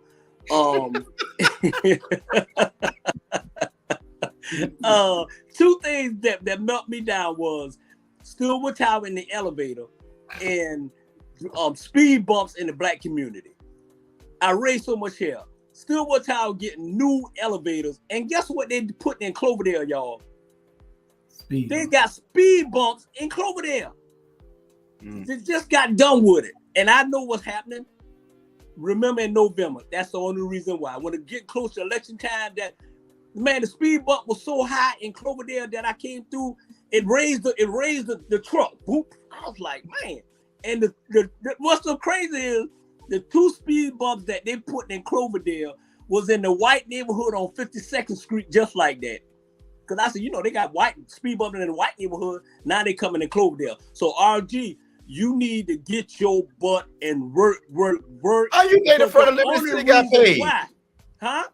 Two things that melted me down was Stillwood Tower in the elevator and speed bumps in the Black community. I raised so much hell. Stillwood Tower getting new elevators, and guess what they put in Cloverdale, y'all? They got speed bumps in Cloverdale. They just got done with it. And I know what's happening. Remember in November, that's the only reason why. When it get close to election time, the speed bump was so high in Cloverdale that I came through, it raised the truck. Boop. I was like, man. And the what's so crazy is the two speed bumps that they put in Cloverdale was in the white neighborhood on 52nd Street, just like that. Because I said, they got white speed bumping in the white neighborhood. Now they coming in Cloverdale. So RG, you need to get your butt and work. How you think the front of Liberty City got paid? Why? Huh?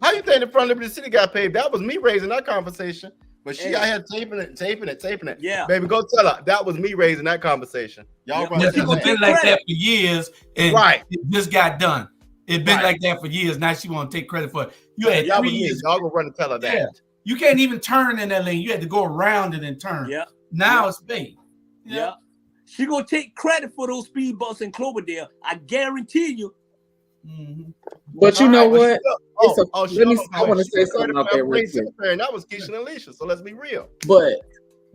How you think the front of Liberty City got paid? That was me raising that conversation. But she out here taping it. Yeah. Baby, go tell her. That was me raising that conversation. Y'all It's been like that for years, and right. It just got done. It's been like that for years. Now she want to take credit for it. You had 3 years. Y'all gonna run and tell her that. Yeah. You can't even turn in that lane. You had to go around it and turn. Yeah. Now it's big. Yeah. She gonna take credit for those speed bumps in Cloverdale. I guarantee you. Mm-hmm. But you know what? I want to say something out there. And that was Keisha and Alicia. So let's be real. But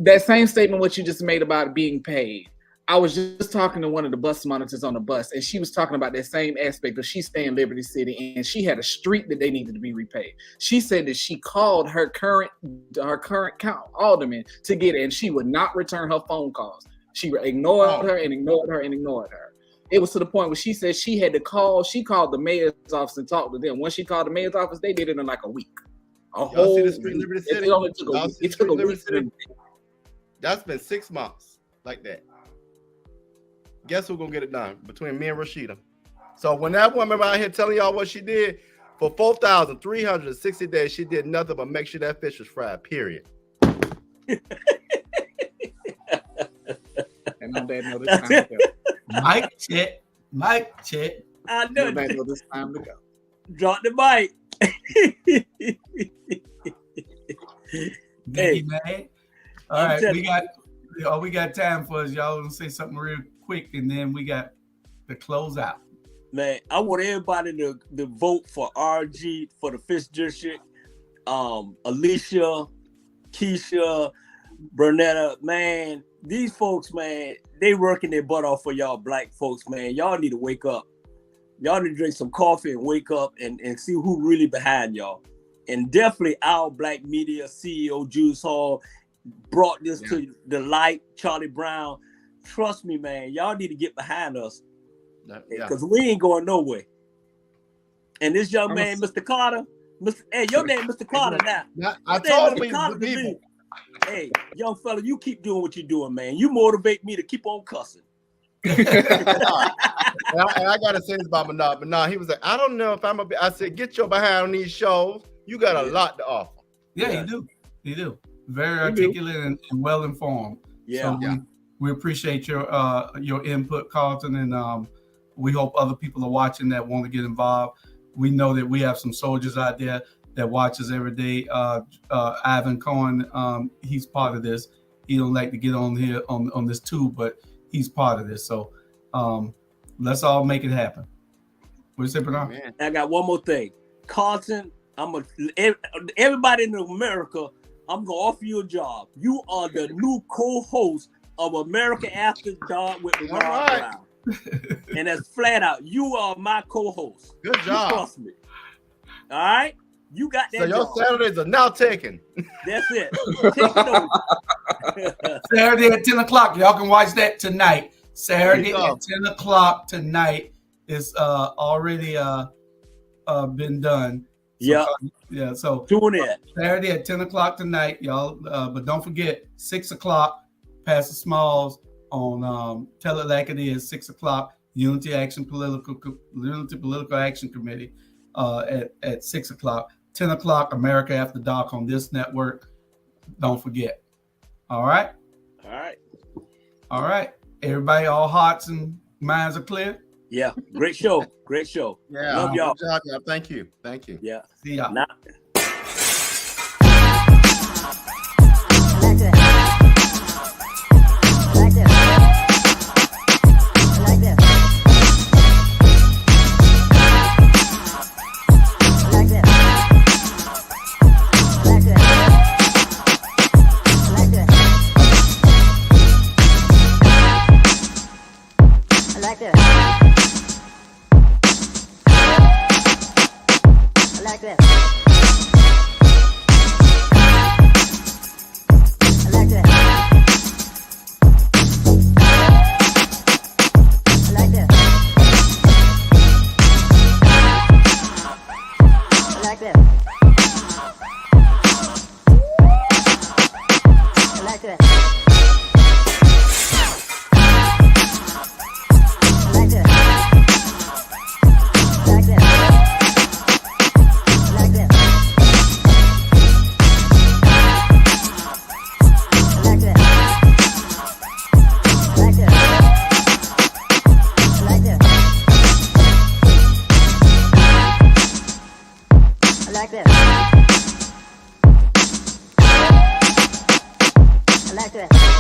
that same statement, what you just made about being paid, I was just talking to one of the bus monitors on the bus, and she was talking about that same aspect of she staying in Liberty City, and she had a street that they needed to be repaid. She said that she called her current alderman to get it, and she would not return her phone calls. She ignored her and ignored her and ignored her. It was to the point where she said she had to call. She called the mayor's office and talked to them. Once she called the mayor's office, they did it in like a week. Y'all see the street in Liberty City? It took a week. That's been 6 months like that. Guess who's gonna get it done between me and Rashida? So when that woman out here telling y'all what she did for 4,360 days, she did nothing but make sure that fish was fried. Period. And on that note, it's time to go. Mic check. I know. It's time to go. Drop the mic. Hey, man. All right, we got time for us. Y'all want to say something real quick, and then we got to close out. Man, I want everybody to vote for RG for the 5th district. Alicia, Keisha, Bernetta, man, these folks, man, they working their butt off for y'all black folks, man. Y'all need to wake up. Y'all need to drink some coffee and wake up and see who really behind y'all. And definitely our black media CEO, Juice Hall, brought this to the light. Charlie Brown, trust me, man, y'all need to get behind us because we ain't going nowhere. And this young man, Mr. Carter, your name Mr. Carter now. I told him people. Hey, young fella, you keep doing what you're doing, man. You motivate me to keep on cussing. And I gotta say this about Bernard. Bernard, he was like, I don't know if I'm I said, get your behind on these shows. You got a lot to offer. Yeah, you do. Very articulate and well informed. Yeah. So we appreciate your input, Carlton, and we hope other people are watching that want to get involved. We know that we have some soldiers out there that watches every day. Ivan Cohen, he's part of this. He don't like to get on here on this too, but he's part of this. So let's all make it happen. What do you say, Bernard? I got one more thing. Carlton, everybody in America, I'm gonna offer you a job. You are the new co-host of America After Dark with Bernard Brown. And that's flat out. You are my co-host. Good job. Trust me. All right? You got that. So your Saturdays are now taken. That's it. Take it over. Saturday at 10 o'clock. Y'all can watch that tonight. Saturday at 10 o'clock tonight is already been done. So, so doing it. Saturday at 10 o'clock tonight, y'all. But don't forget, 6 o'clock, Pastor Smalls on Tell It Like It Is, 6 o'clock, Unity Political Action Committee at 6 o'clock. 10 o'clock, America After Dark on this network. Don't forget. All right? All right. Everybody, all hearts and minds are clear? Yeah. Great show. Great show. Yeah. Love y'all. Good job, y'all. Thank you. Yeah. See y'all. like this. I like this.